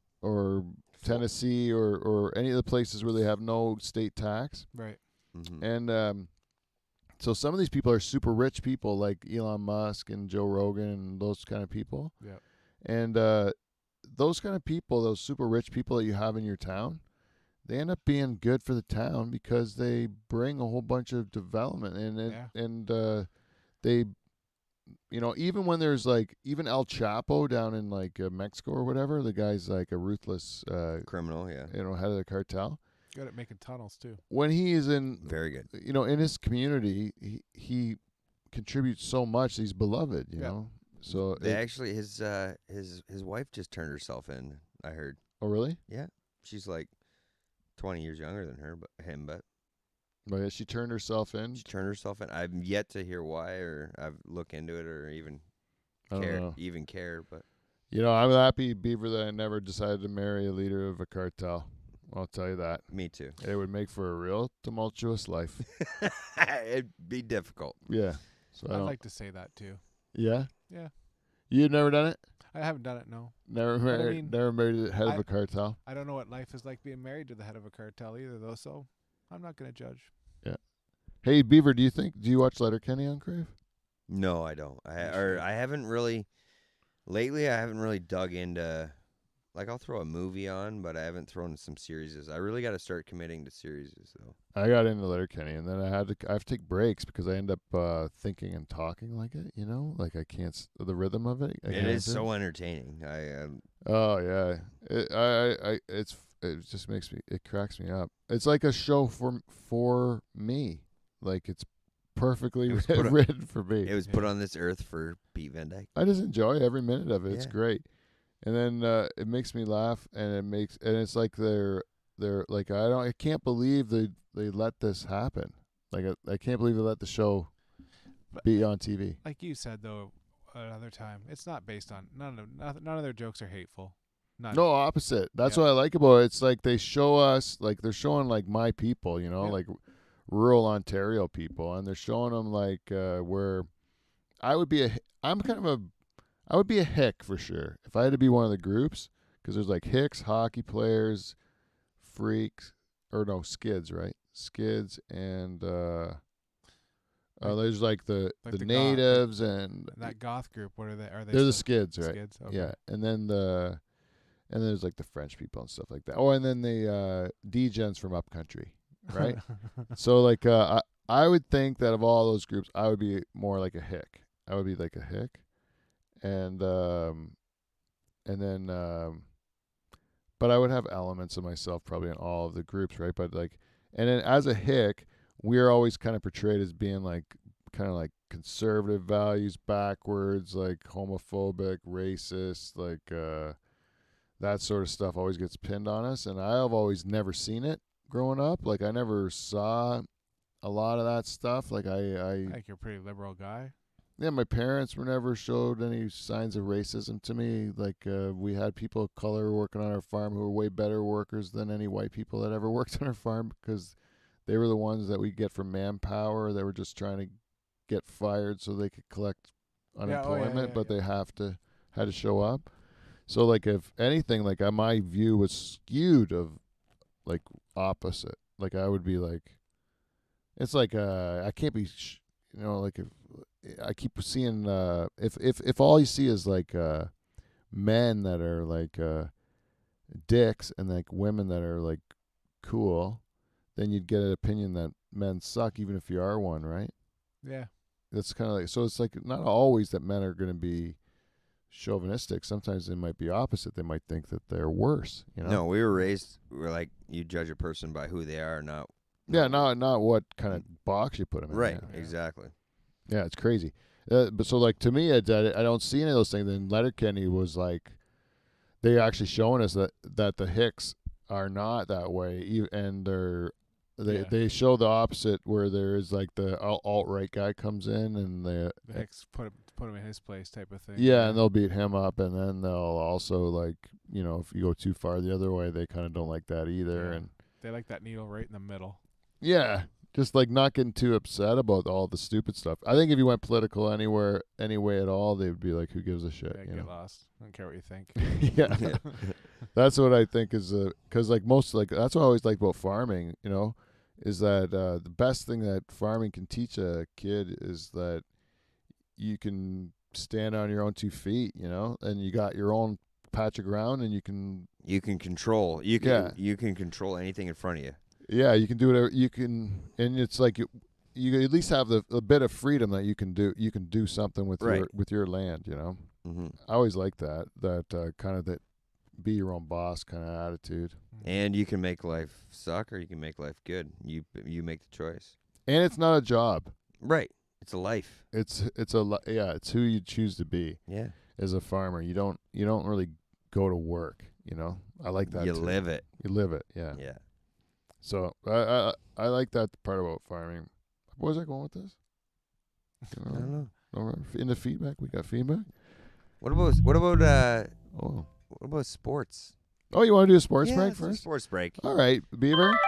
Tennessee or any of the places where they have no state tax. Right. Mm-hmm. And so some of these people are super rich people like Elon Musk and Joe Rogan and those kind of people. Yeah. And those kind of people, those super rich people that you have in your town, they end up being good for the town because they bring a whole bunch of development and they, even when there's like even El Chapo down in like Mexico or whatever, the guy's like a ruthless criminal, head of the cartel. Good at making tunnels too. When he is in very good, in his community, he contributes so much. He's beloved, you know. So they actually his wife just turned herself in. I heard. Oh really? Yeah, she's like 20 years younger than but yeah, she turned herself in. I've yet to hear why, or I've looked into it, or even care. But I'm happy, Beaver, that I never decided to marry a leader of a cartel. I'll tell you that. Me too. It would make for a real tumultuous life. It'd be difficult. Yeah. So I'd like to say that too. Yeah? Yeah. You've never done it? I haven't done it, no. Never married the head of a cartel? I don't know what life is like being married to the head of a cartel either, though, so. I'm not gonna judge. Hey, Beaver, do you watch Letterkenny on Crave? No, I don't. You should. I haven't really lately. I haven't really dug into. Like, I'll throw a movie on, but I haven't thrown some series. I really got to start committing to series, though. I got into Letterkenny, and then I have to take breaks because I end up thinking and talking like it. Like I can't the rhythm of it. It is so entertaining. Oh yeah, it just it cracks me up. It's like a show for me. Like it's perfectly written for me. It was put on this earth for Pete Van Dyke. I just enjoy every minute of it. It's Yeah. great. And then it makes me laugh, and it's like they're like I can't believe they let this happen. Like I can't believe they let the show be on TV. Like you said though, another time, it's not based on none of their jokes are hateful. None. No, opposite. That's Yeah. what I like about it. It's like they show us, like they're showing like my people, Yeah. like rural Ontario people, and they're showing them like where I would be I would be a hick for sure if I had to be one of the groups, because there's like hicks, hockey players, freaks, or no, skids, right? Skids and there's like the Like the natives and that goth group. What are they? Are they? they're the still- skids, right? Skids. Okay. Yeah, and then there's like the French people and stuff like that. Oh, and then the D-gens from upcountry, right? So like I would think that of all those groups, I would be more like a hick. I would be like a hick, and then but I would have elements of myself probably in all of the groups, right? But like, and then as a hick, we're always kind of portrayed as being like kind of like conservative values, backwards, like homophobic, racist, like that sort of stuff always gets pinned on us, and I have always never seen it growing up. Like I never saw a lot of that stuff. Like I Like you're a pretty liberal guy. yeah, my parents were never showed any signs of racism to me. Like we had people of color working on our farm who were way better workers than any white people that ever worked on our farm, because they were the ones that we get from manpower that were just trying to get fired so they could collect unemployment, but they had to show up. So like if anything, like my view was skewed of like opposite. Like I would be like, it's like I can't be, like if I keep seeing if all you see is like men that are like dicks and like women that are like cool, then you'd get an opinion that men suck even if you are one, right? Yeah. That's kind of like, so it's like not always that men are going to be chauvinistic. Sometimes they might be opposite. They might think that they're worse, No, we're like, you judge a person by who they are, not not what kind of box you put them in. right. Yeah. Exactly. Yeah, it's crazy. But so like to me, I don't see any of those things. Then Letterkenny was like, they actually showing us that the hicks are not that way, and they show the opposite, where there is like the alt right guy comes in and The Hicks put him in his place type of thing. yeah, and they'll beat him up, and then they'll also like, if you go too far the other way, they kind of don't like that either, Yeah. and They like that needle right in the middle. yeah. Just like not getting too upset about all the stupid stuff. I think if you went political anyway at all, they would be like, "Who gives a shit?" Yeah, get lost. I don't care what you think. Yeah, that's what I think is because like that's what I always like about farming. Is that the best thing that farming can teach a kid is that you can stand on your own 2 feet, and you got your own patch of ground, and you can control. You can control anything in front of you. Yeah, you can do whatever you can, and it's like you at least have a bit of freedom that you can do something with your land. Mm-hmm. I always like that kind of that be your own boss kind of attitude. And you can make life suck, or you can make life good. You make the choice. And it's not a job. Right. It's a life. It's who you choose to be. Yeah. As a farmer, you don't really go to work. I like that. You too. live it. You live it. Yeah. Yeah. So I like that part about farming. Where was I going with this? I don't know. In the feedback, we got feedback. What about sports? Oh, you want to do a sports break let's do a first? sports break. All right, Beaver.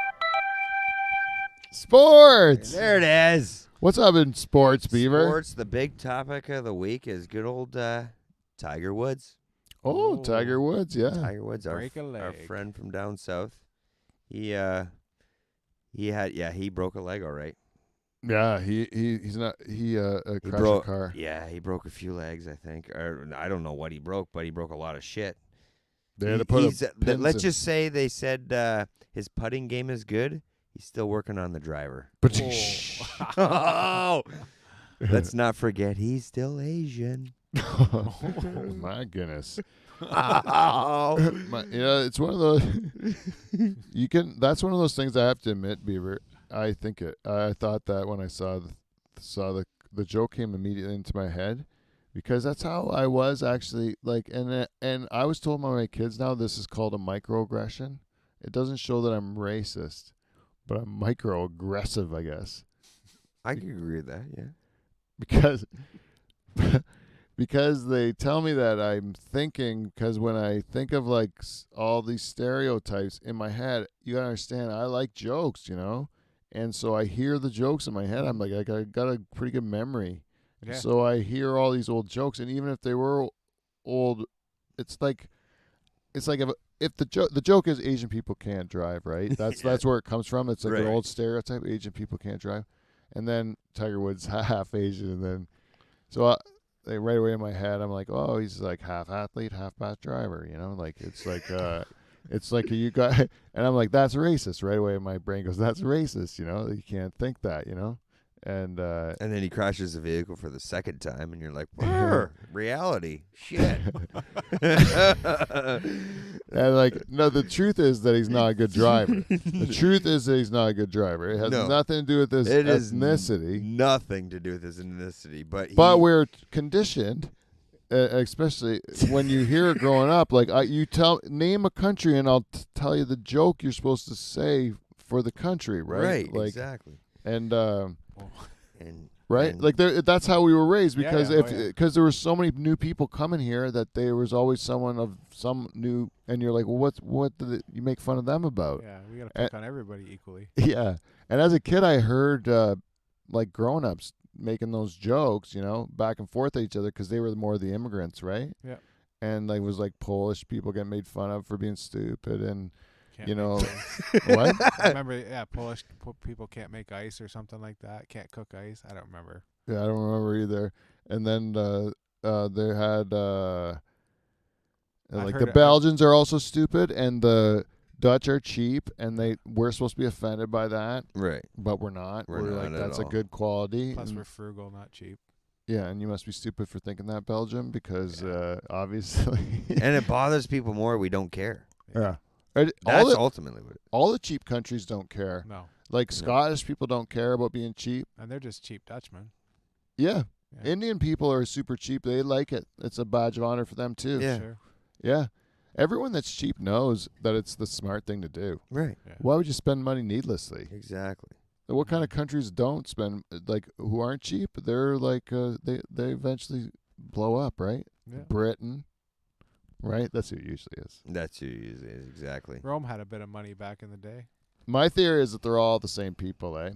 Sports. There it is. What's up in sports, Beaver? Sports. The big topic of the week is good old Tiger Woods. Oh, Tiger Woods, yeah. Tiger Woods, our Break a leg. friend from down south. He He broke a leg, all right. Yeah, he's not He crashed a broke. car. Yeah, he broke a few legs, I think. Or I don't know what he broke, but he broke a lot of shit. They had to put pins Let's in. just say they said his putting game is good. He's still working on the driver. But Oh, let's not forget he's still Asian. my goodness. Oh. It's one of those. That's one of those things I have to admit, Beaver. I thought that when I saw the joke came immediately into my head, because that's how I was actually like, and I was told by my kids now this is called a microaggression. It doesn't show that I'm racist, but I'm microaggressive, I guess, I can agree with that, yeah. because. Because they tell me that I'm thinking, because when I think of like all these stereotypes in my head, you gotta understand, I like jokes, and so I hear the jokes in my head. I'm like, I got a pretty good memory, Yeah. so I hear all these old jokes, and even if they were old, it's like if the joke is Asian people can't drive, right? That's where it comes from. It's like Right. an old stereotype: Asian people can't drive, and then Tiger Woods half Asian, and then so. Right away in my head, I'm like, oh, he's like half athlete, half bad driver, like it's like you got, and I'm like, that's racist. Right away, my brain goes, that's racist. You can't think that, and then he crashes the vehicle for the second time, and you're like, "Brr, reality, shit." And like, no, the truth is that he's not a good driver. The truth is that he's not a good driver. It has nothing to do with his ethnicity. Nothing to do with his ethnicity, but we're conditioned, especially when you hear it growing up. Like, name a country, and I'll tell you the joke you're supposed to say for the country, right? Right, like, exactly. And right, like that's how we were raised, because yeah. because there were so many new people coming here that there was always someone of some new, and you're like, well, what did you make fun of them about? Yeah, we gotta pick on everybody equally. Yeah, and as a kid, I heard like grown-ups making those jokes, back and forth at each other, because they were more the immigrants, right? Yeah. And like, it was like Polish people getting made fun of for being stupid, and Can't what? I remember, Polish people can't make ice or something like that. Can't cook ice. I don't remember. Yeah, I don't remember either. And then they had like the Belgians are also stupid, and the Dutch are cheap, and we're supposed to be offended by that, right? But we're not. We're not like, at that's a all. good quality. Plus, we're frugal, not cheap. Yeah, and you must be stupid for thinking that, Belgium, because obviously. And it bothers people more. We don't care. Yeah. That's ultimately what all the cheap countries don't care. No. Like, Scottish people don't care about being cheap. And they're just cheap Dutchmen. Yeah. Indian people are super cheap. They like it. It's a badge of honor for them, too. Yeah. Sure. Yeah. Everyone that's cheap knows that it's the smart thing to do. Right. Yeah. Why would you spend money needlessly? Exactly. What kind of countries don't spend, like, who aren't cheap? They're like, they eventually blow up, right? Yeah. Britain, right? That's who it usually is. That's who it usually is, exactly. Rome had a bit of money back in the day. My theory is that they're all the same people, eh?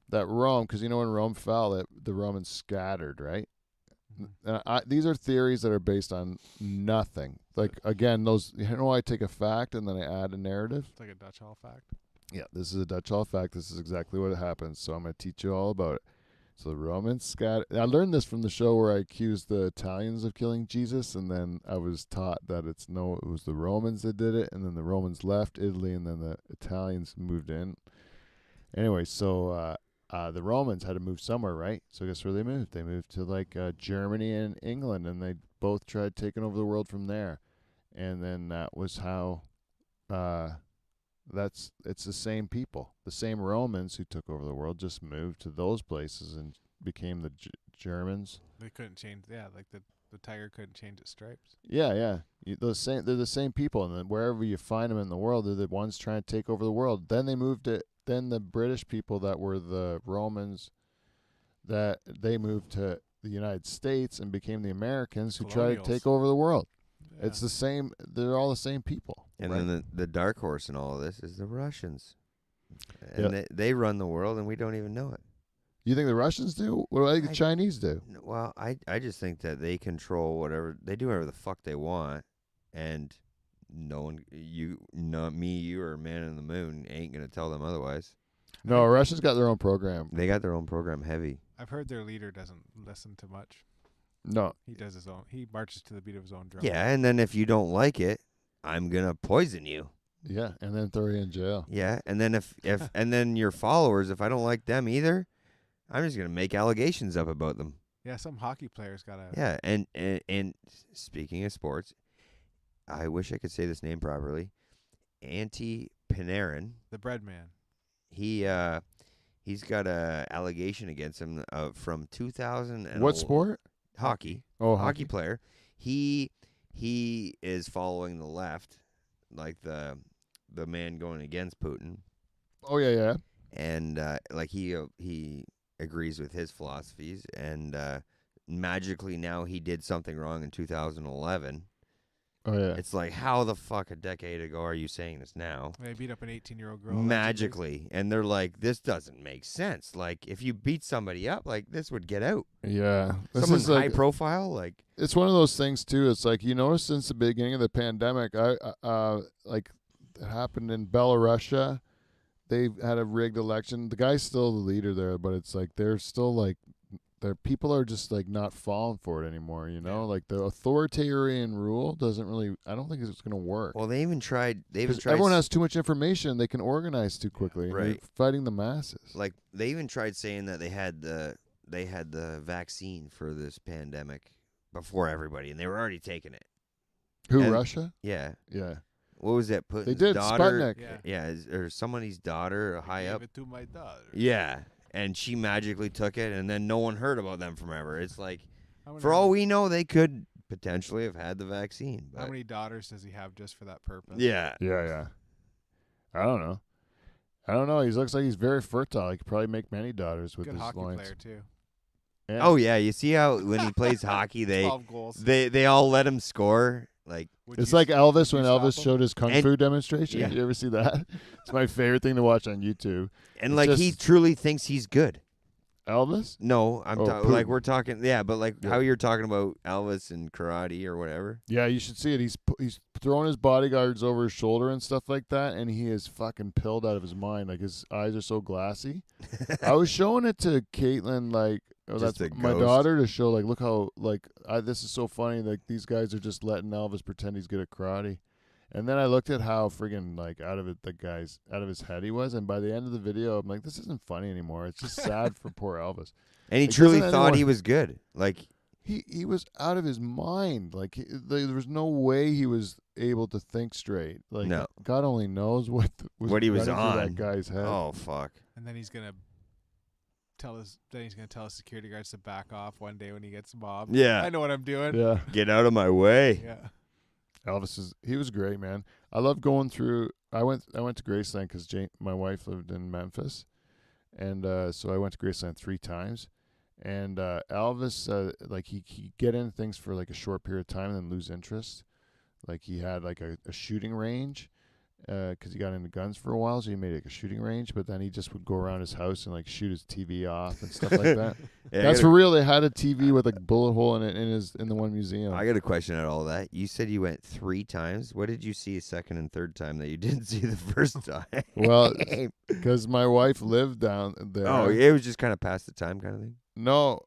That Rome, because when Rome fell, the Romans scattered, right? Mm-hmm. These are theories that are based on nothing. Like, again, I take a fact and then I add a narrative. It's like a Dutch Hall fact. Yeah, this is a Dutch Hall fact. This is exactly what happens. So I'm going to teach you all about it. So the Romans scattered. I learned this from the show where I accused the Italians of killing Jesus, and then I was taught that it was the Romans that did it, and then the Romans left Italy, and then the Italians moved in. Anyway, so the Romans had to move somewhere, right? So guess where they moved? They moved to like Germany and England, and they both tried taking over the world from there. And then that was how. It's the same people. The same Romans who took over the world just moved to those places and became the Germans. They couldn't change. Yeah, like the tiger couldn't change its stripes. Yeah. They're the same people, and then wherever you find them in the world, they're the ones trying to take over the world. Then they moved it. Then the British people that were the Romans, that they moved to the United States and became the Americans who tried to take over the world. Yeah. It's the same. They're all the same people. And right? then the dark horse in all of this is the Russians. And they run the world, and we don't even know it. You think the Russians do? What do I think the Chinese do? Well, I just think that they control whatever. They do whatever the fuck they want, and no one, not me, you, or Man in the Moon ain't going to tell them otherwise. No, Russia's got their own program. They got their own program heavy. I've heard their leader doesn't listen to much. No. He does his own. He marches to the beat of his own drum. Yeah, and then if you don't like it, I'm gonna poison you. Yeah, and then throw you in jail. Yeah, and then if and then your followers, if I don't like them either, I'm just gonna make allegations up about them. Yeah, some hockey players got a. Yeah, and speaking of sports, I wish I could say this name properly. Antti Panarin, The bread man. he's got a allegation against him from 2000 and What sport? hockey. Oh, Hockey player. He is following the left, like the man going against Putin, Oh, yeah. and like he agrees with his philosophies, and magically now he did something wrong in 2011. Oh, yeah. It's like, how the fuck a decade ago are you saying this now? They beat up an 18-year-old girl. Magically, and they're like, this doesn't make sense. Like, if you beat somebody up, like this would get out. Yeah. This Someone is like, high profile, like. it's one of those things too. It's like, you notice since the beginning of the pandemic, like it happened in Belarus. They've had a rigged election. The guy's still the leader there, but it's like they're still like their people are just like not falling for it anymore. You know, like the authoritarian rule doesn't really. I don't think it's going to work. Well, they even tried. Everyone has too much information. They can organize too quickly. And Right. they're fighting the masses. Like they even tried saying that they had the vaccine for this pandemic before everybody, and they were already taking it. Who, and- Russia? Yeah. Yeah. What was that? Putin's They did, daughter. Sputnik. Yeah. Or somebody's daughter, high Gave up. it to my daughter. Yeah, and she magically took it, and then no one heard about them from ever. It's like, I wonder for how all many- we know, they could potentially have had the vaccine. How But many daughters does he have just for that purpose? yeah, Yeah. I don't know. He looks like he's very fertile. He could probably make many daughters with Good his hockey loins. player too. Yeah. Oh yeah, you see how when he plays hockey, 12 goals. they all let him score. Like Would It's you like s- Elvis would when you stop Elvis him? showed his kung And- fu demonstration. Yeah. You ever see that? It's my favorite thing to watch on YouTube. and It's like he just- truly thinks he's good. Elvis? No, I'm Oh, like Putin. we're talking. Yeah, but like Yeah. how you're talking about Elvis and karate or whatever. Yeah, you should see it. He's throwing his bodyguards over his shoulder and stuff like that, and he is fucking pilled out of his mind. Like his eyes are so glassy. I was showing it to Caitlin, like Just that's a my ghost. daughter, to show like, look how like this is so funny. Like these guys are just letting Elvis pretend he's good at karate. And then I looked at how friggin' like out of his head he was, and by the end of the video, I'm like, this isn't funny anymore. It's just sad for poor Elvis. And he Like, truly doesn't thought he anyone- was good. Like He was out of his mind. Like there was no way he was able to think straight. Like No. God only knows what What he was running through on. that guy's head. oh fuck. And then he's gonna tell his security guards to back off one day when he gets mobbed. Yeah. I know what I'm doing. Yeah, Get out of my way. Yeah. he was great, man. I love going through. I went to Graceland because my wife lived in Memphis, and so I went to Graceland 3 times. And Elvis, like he get into things for like a short period of time and then lose interest. Like he had like a shooting range, because he got into guns for a while, so he made like a shooting range. But then he just would go around his house and like shoot his TV off and stuff like that. Yeah, That's for real. They had a TV with a bullet hole in it in the one museum. I got a question at all that. You said you went 3 times. What did you see a second and third time that you didn't see the first time? Well, because my wife lived down there. Oh, it was just kind of past the time kind of thing. No,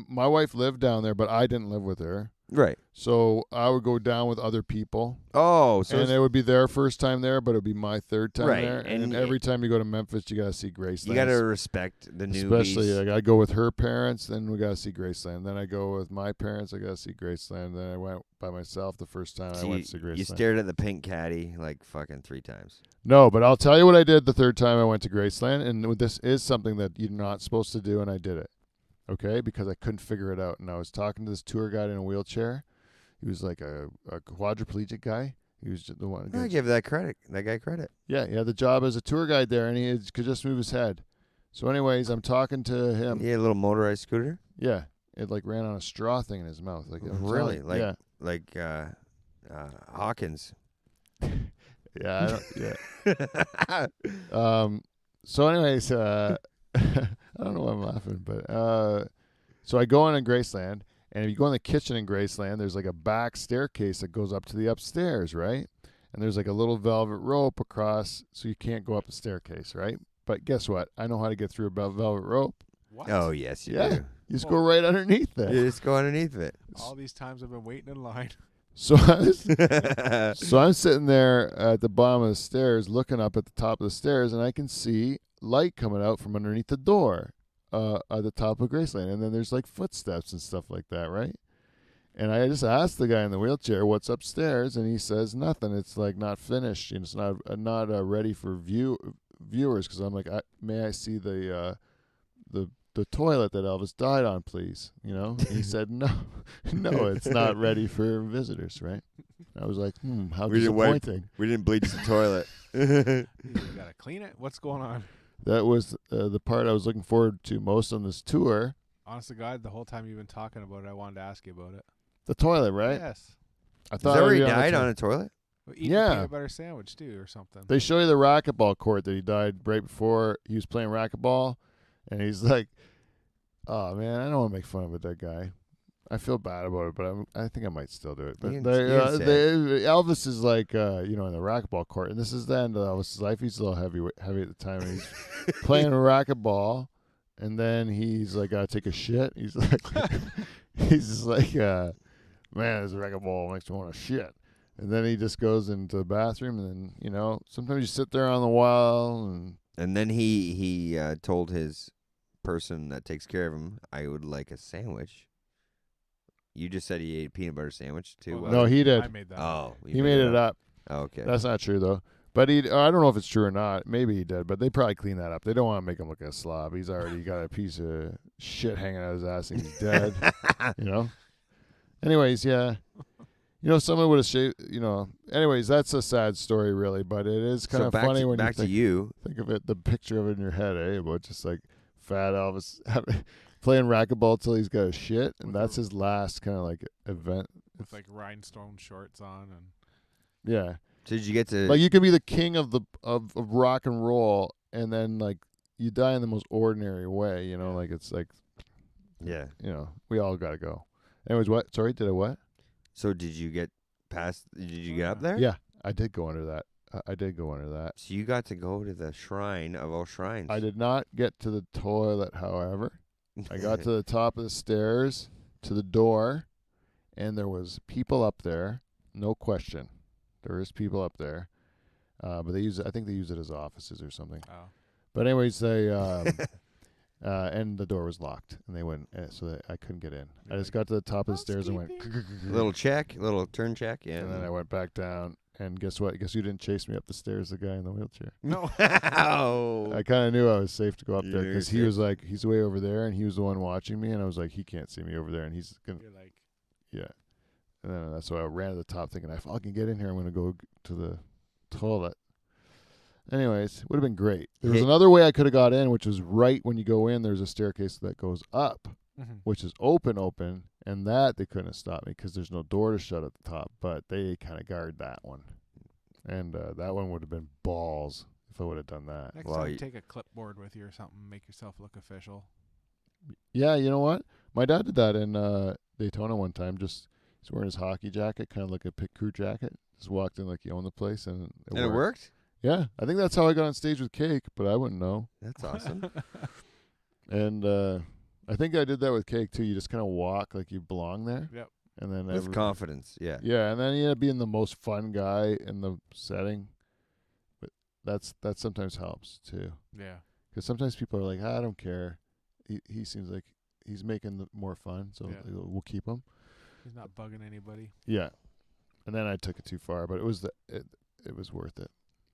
my wife lived down there, but I didn't live with her. Right. So I would go down with other people, Oh, so and it's- it would be their first time there, but it would be my third time Right, there. And and every time you go to Memphis, you gotta see Graceland. you got to respect the newbies. Especially, like I go with her parents, then we gotta see Graceland. Then I go with my parents, I gotta see Graceland. Then I went by myself the first time So I went to see Graceland. you stared at the pink caddy like fucking 3 times. No, but I'll tell you what I did the third time I went to Graceland, and this is something that you're not supposed to do, and I did it. Okay, because I couldn't figure it out, and I was talking to this tour guide in a wheelchair. He was like a quadriplegic guy. He was just the one. I give that guy credit. Yeah, he had the job as a tour guide there, and he could just move his head. So, anyways, I'm talking to him. Yeah, a little motorized scooter. Yeah, it like ran on a straw thing in his mouth. Like I'm telling Really? you. Like yeah, like Hawkins. yeah, I don't, yeah. So, anyways, I don't know why I'm laughing, but so I go in Graceland, and if you go in the kitchen in Graceland, there's like a back staircase that goes up to the upstairs, right? And there's like a little velvet rope across, so you can't go up the staircase, right? But guess what? I know how to get through a velvet rope. What? Oh, yes, you Yeah. do. You just go right underneath it. You just go underneath it. All these times I've been waiting in line. So I'm sitting there at the bottom of the stairs, looking up at the top of the stairs, and I can see light coming out from underneath the door at the top of Graceland. And then there's like footsteps and stuff like that, right? And I just asked the guy in the wheelchair what's upstairs, and he says nothing. It's like not finished. It's not ready for viewers. Because I'm like, may I see the toilet that Elvis died on, please? And he said no, it's not ready for visitors, right? I was like, how disappointing. We didn't bleach the toilet. You gotta clean it. What's going on? That was the part I was looking forward to most on this tour. Honest to God, the whole time you've been talking about it, I wanted to ask you about it. The toilet, right? Yes. I Is thought that it where would he be died the on a toilet? Well, eating Yeah. a peanut butter sandwich too, or something. They show you the racquetball court that he died right before he was playing racquetball, and he's like, "Oh man, I don't want to make fun of a dead guy. I feel bad about it, but I think I might still do it." But You can say it. Elvis is like, in the racquetball court, and this is the end of Elvis's life. He's a little heavy at the time, and he's playing racquetball, and then he's like, "Gotta take a shit." He's like, he's just like, "Man, this racquetball makes me want to shit." And then he just goes into the bathroom, and then sometimes you sit there on the wall, And then he told his person that takes care of him, I would like a sandwich. You just said he ate a peanut butter sandwich too. Well, No, he did. I made that. Oh, he made it up. Oh, okay. That's not true though. But I don't know if it's true or not. Maybe he did, but they probably clean that up. They don't want to make him look like a slob. He's already got a piece of shit hanging out of his ass, and he's dead. Anyways, yeah. Someone would have shaved. Anyways, that's a sad story, really. But it is kind of funny when you think of it. The picture of it in your head, about just like fat Elvis playing racquetball till he's got a shit, and that's his last kind of like event with like rhinestone shorts on, and yeah. So did you get to like you could be the king of rock and roll, and then like you die in the most ordinary way, like it's like yeah. We all got to go. Anyways, what? Sorry, did I what? So did you get past? Did you get up there? Yeah, I did go under that. I did go under that. So you got to go to the shrine of all shrines. I did not get to the toilet, however. I got to the top of the stairs, to the door, and there was people up there. No question, there is people up there. But I think they use it as offices or something. oh, But anyways, they and the door was locked, and they went, so I couldn't get in. I just got to the top of the stairs and went. little turn check, yeah. And then I went back down. And guess what? Guess you didn't chase me up the stairs, the guy in the wheelchair. no. Oh. I kind of knew I was safe to go up there You're because he safe. was like, he's way over there, and he was the one watching me, and I was like, he can't see me over there, and he's gonna, You're like, yeah. And then that's why I ran to the top, thinking, if I can get in here, I'm gonna go to the toilet. Anyways, would have been great. There was another way I could have got in, which was right when you go in. There's a staircase that goes up, which is open, and that they couldn't have stopped me because there's no door to shut at the top. But they kind of guard that one. And that one would have been balls if I would have done that. next time take a clipboard with you or something, make yourself look official. Yeah, you know what? My dad did that in Daytona one time. He's wearing his hockey jacket, kind of like a pit crew jacket. Just walked in like he owned the place, and it worked? Yeah, I think that's how I got on stage with Cake, but I wouldn't know. That's awesome. And I think I did that with Cake too. You just kind of walk like you belong there. Yep. And then With confidence, yeah. Yeah, and then you end up being the most fun guy in the setting. But that sometimes helps too. Yeah. Because sometimes people are like, I don't care. He seems like he's making more fun, so we'll keep him. He's not bugging anybody. Yeah. And then I took it too far, but it was worth it.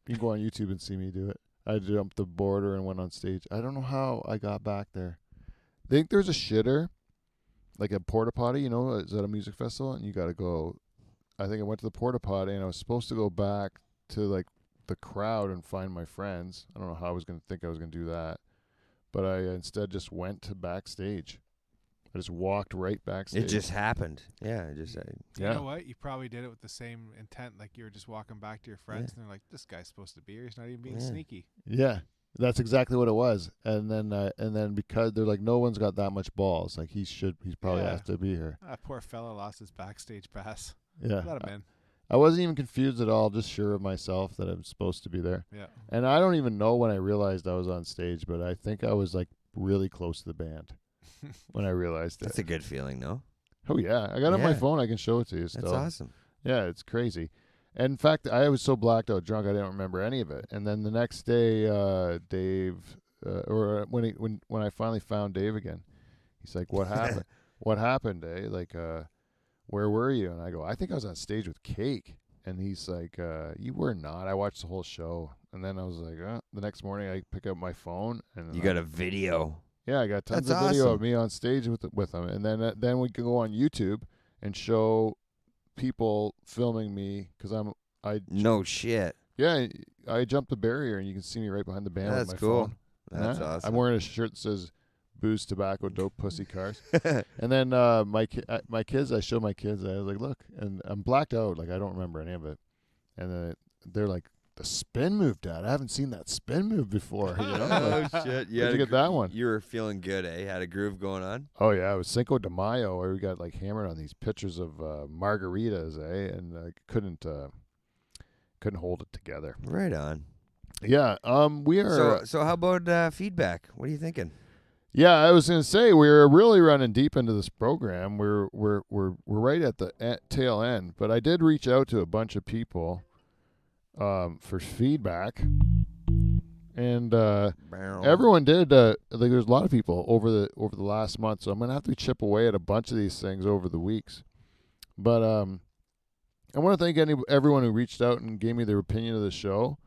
You can go on YouTube and see me do it. I jumped the border and went on stage. I don't know how I got back there. I think there's a shitter, like a porta potty, is at a music festival, and you got to go. I think I went to the porta potty, and I was supposed to go back to like the crowd and find my friends. I don't know how I was going to do that, but I instead just went to backstage. I just walked right backstage. It just happened. Yeah, You know what? You probably did it with the same intent, like you were just walking back to your friends, and they're like, "This guy's supposed to be here. He's not even being sneaky." Yeah, that's exactly what it was. And then because they're like, no one's got that much balls. Like he's probably has to be here. That poor fella lost his backstage pass. Yeah. Let him in. I wasn't even confused at all, just sure of myself that I'm supposed to be there. Yeah. And I don't even know when I realized I was on stage, but I think I was like really close to the band when I realized it. That's a good feeling, no? Oh yeah, I got it on my Yeah. phone. I can show it to you still. That's awesome. Yeah, it's crazy. And in fact, I was so blacked out drunk, I didn't remember any of it. And then the next day, Dave, when I finally found Dave again, he's like, "What happened? What happened, eh? Like, where were you?" And I go, "I think I was on stage with Cake." And he's like, "You were not. I watched the whole show." And then I was like, the next morning I pick up my phone and You got a video. yeah, I got tons That's of video awesome. of me on stage with him. And then we can go on YouTube and show people filming me because No shit. yeah, I jumped the barrier and you can see me right behind the band with That's my cool. phone. That's Yeah. awesome. I'm wearing a shirt that says "Booze, Tobacco, Dope, Pussy, Cars." And then my kids, I show my kids. I was like, "Look," and I'm blacked out, like I don't remember any of it. And then they're like, "The spin move, Dad. I haven't seen that spin move before." You know? Like, Shit. where'd you get that one? You were feeling good, eh? Had a groove going on? Oh yeah, it was Cinco de Mayo where we got like hammered on these pictures of margaritas, eh? And I couldn't hold it together. Right on. Yeah, we are. So how about feedback? What are you thinking? Yeah, I was gonna say we're really running deep into this program. We're right at the tail end, but I did reach out to a bunch of people for feedback, and everyone did. Like there's a lot of people over the last month, so I'm gonna have to chip away at a bunch of these things over the weeks. But I want to thank everyone who reached out and gave me their opinion of the show.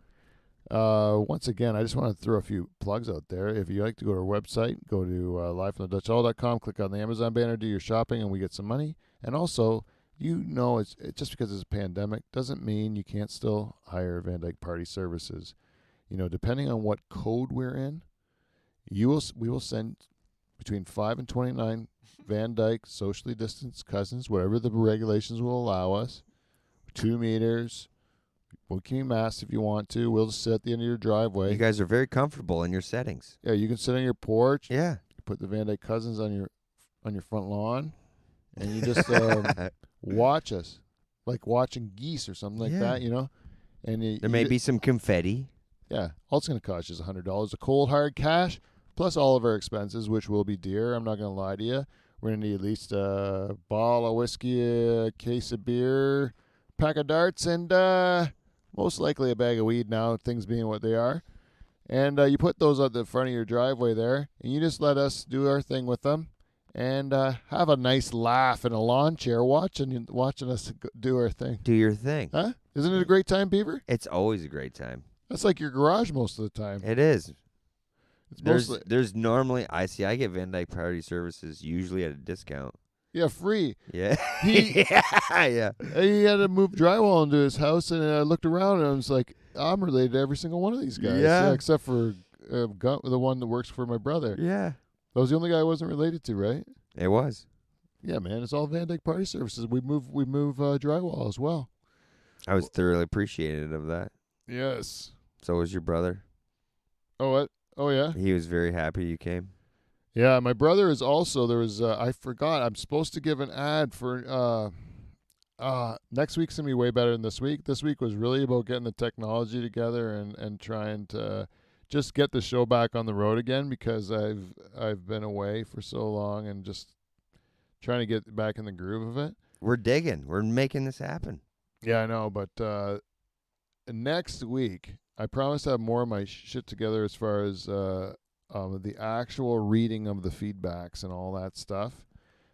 Once again, I just want to throw a few plugs out there. If you like to go to our website, go to livefromthedutchhall.com, click on the Amazon banner, do your shopping, and we get some money. And also, it's just because it's a pandemic doesn't mean you can't still hire Van Dyke Party Services. You know, depending on what code we're in, we will send between 5 and 29 Van Dyke socially distanced cousins, whatever the regulations will allow us. 2 meters. We'll keep masks if you want to. We'll just sit at the end of your driveway. You guys are very comfortable in your settings. Yeah, you can sit on your porch. Yeah. Put the Van Dyke cousins on your front lawn, and you just watch us, like watching geese or something like that. You know, and There may be some confetti. Yeah, all it's going to cost you is $100 of cold hard cash plus all of our expenses, which will be dear. I'm not going to lie to you. We're going to need at least a bottle of whiskey, a case of beer, pack of darts, and most likely a bag of weed now, things being what they are. And you put those at the front of your driveway there, and you just let us do our thing with them and have a nice laugh in a lawn chair watching us do our thing. Do your thing. Huh? Isn't it a great time, Beaver? It's always a great time. That's like your garage most of the time. It is. It's There's normally I get Van Dyke Party Services usually at a discount. Yeah, free. Yeah. Yeah. He had to move drywall into his house, and I looked around, and I was like, I'm related to every single one of these guys. Yeah. Except for the one that works for my brother. Yeah. That was the only guy I wasn't related to, right? It was. Yeah, man. It's all Van Dyke Party Services. We move drywall as well. I was thoroughly appreciative of that. Yes. So was your brother. Oh, what? Oh, yeah? He was very happy you came. Yeah, my brother is also, there was, I forgot, I'm supposed to give an ad for, next week's going to be way better than this week. This week was really about getting the technology together and trying to just get the show back on the road again because I've been away for so long and just trying to get back in the groove of it. We're digging. We're making this happen. Yeah, I know, but next week, I promise to have more of my shit together as far as the actual reading of the feedbacks and all that stuff,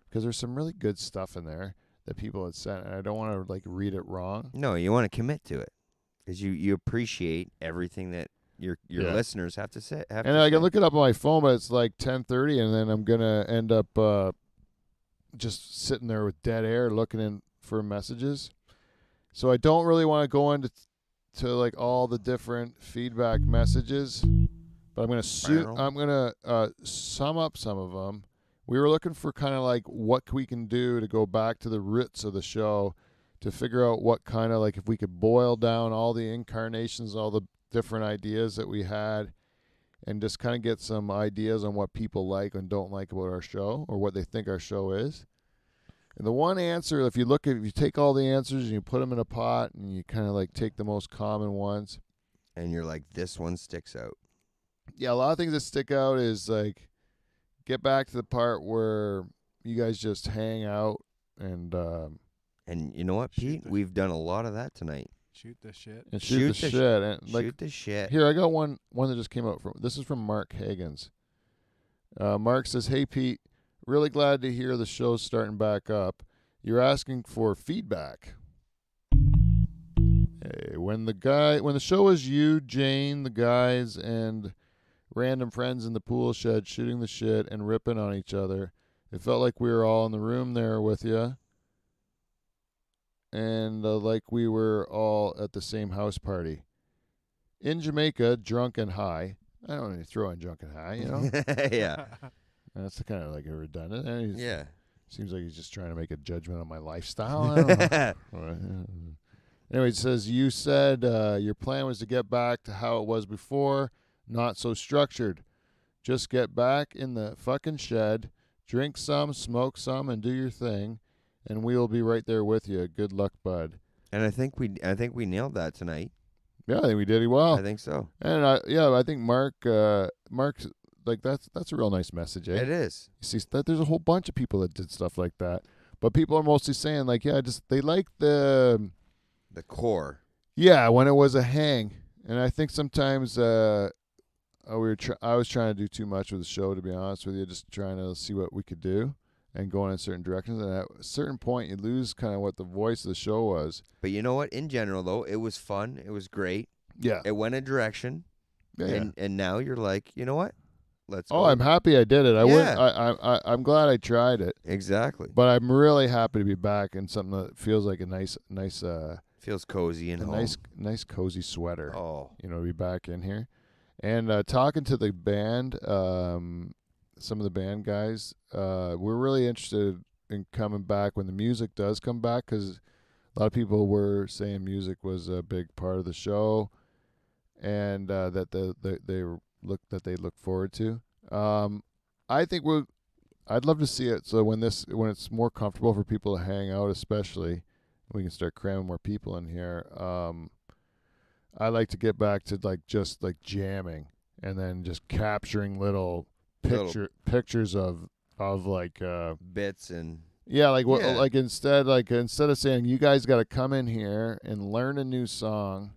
because there's some really good stuff in there that people had sent, and I don't want to like read it wrong. No, you want to commit to it because you appreciate everything that your listeners have to say. And I can look it up on my phone, but it's like 10:30, and then I'm gonna end up just sitting there with dead air looking in for messages. So I don't really want to go into like all the different feedback messages, but I'm gonna sum up some of them. We were looking for kind of like what we can do to go back to the roots of the show, to figure out what kind of like if we could boil down all the incarnations, all the different ideas that we had, and just kind of get some ideas on what people like and don't like about our show or what they think our show is. And the one answer, if you take all the answers and you put them in a pot and you kind of like take the most common ones. And you're like, this one sticks out. Yeah, a lot of things that stick out is like, get back to the part where you guys just hang out and And you know what, Pete? We've done a lot of that tonight. Shoot the shit. and shoot the shit. And like, Shoot the shit. here, I got one that just came out from. This is from Mark Higgins. Mark says, "Hey Pete, really glad to hear the show's starting back up. You're asking for feedback. Hey, when the show was you, Jane, the guys, and random friends in the pool shed shooting the shit and ripping on each other, it felt like we were all in the room there with you, and like we were all at the same house party. In Jamaica, drunk and high." I don't need to throw in drunk and high, you know? Yeah. That's kind of like a redundant. And Yeah. seems like he's just trying to make a judgment on my lifestyle. I don't know. Anyway, it says, you said your plan was to get back to how it was before, not so structured. Just get back in the fucking shed, drink some, smoke some, and do your thing, and we will be right there with you. Good luck, bud. And I think we nailed that tonight. Yeah, I think we did well. I think so. And I think Mark's like that's a real nice message. Eh? It is. You see that there's a whole bunch of people that did stuff like that, but people are mostly saying like, yeah, just they like the core. Yeah, when it was a hang, and I think sometimes I was trying to do too much with the show, to be honest with you, just trying to see what we could do and going in certain directions. And at a certain point, you lose kind of what the voice of the show was. But you know what? In general, though, it was fun. It was great. Yeah. It went a direction. Yeah. And now you're like, you know what? Let's go. Oh, I'm happy I did it. I'm glad I tried it. Exactly. But I'm really happy to be back in something that feels like a nice feels cozy and home. nice cozy sweater. Oh. You know, to be back in here. And talking to the band, some of the band guys, we're really interested in coming back when the music does come back, because a lot of people were saying music was a big part of the show, and that they look forward to. I think I'd love to see it. So when it's more comfortable for people to hang out, especially, we can start cramming more people in here. I like to get back to just jamming and then just capturing little pictures of bits and instead of saying you guys got to come in here and learn a new song.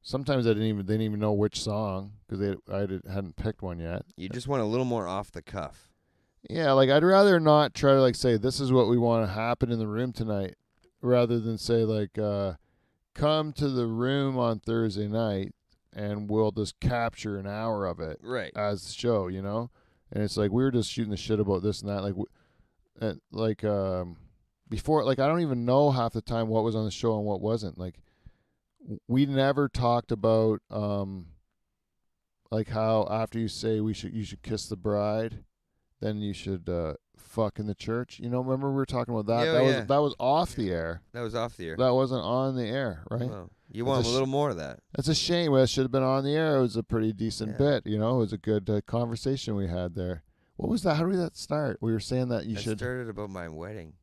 Sometimes they didn't even know which song because I hadn't picked one yet. You just want a little more off the cuff. Yeah, I'd rather not try to say this is what we want to happen in the room tonight, rather than say come to the room on Thursday night and we'll just capture an hour of it as the show, you know? And it's we were just shooting the shit about this and that. Before, I don't even know half the time what was on the show and what wasn't. We never talked about, how after you say you should kiss the bride, then you should fuck in the church. You know, remember we were talking about that? That was off the air. That was off the air. That wasn't on the air, right? Well, you want a little more of that. That's a shame. It should have been on the air. It was a pretty decent bit, you know. It was a good conversation we had there. What was that? How did that start? We were saying that you should. It started about my wedding.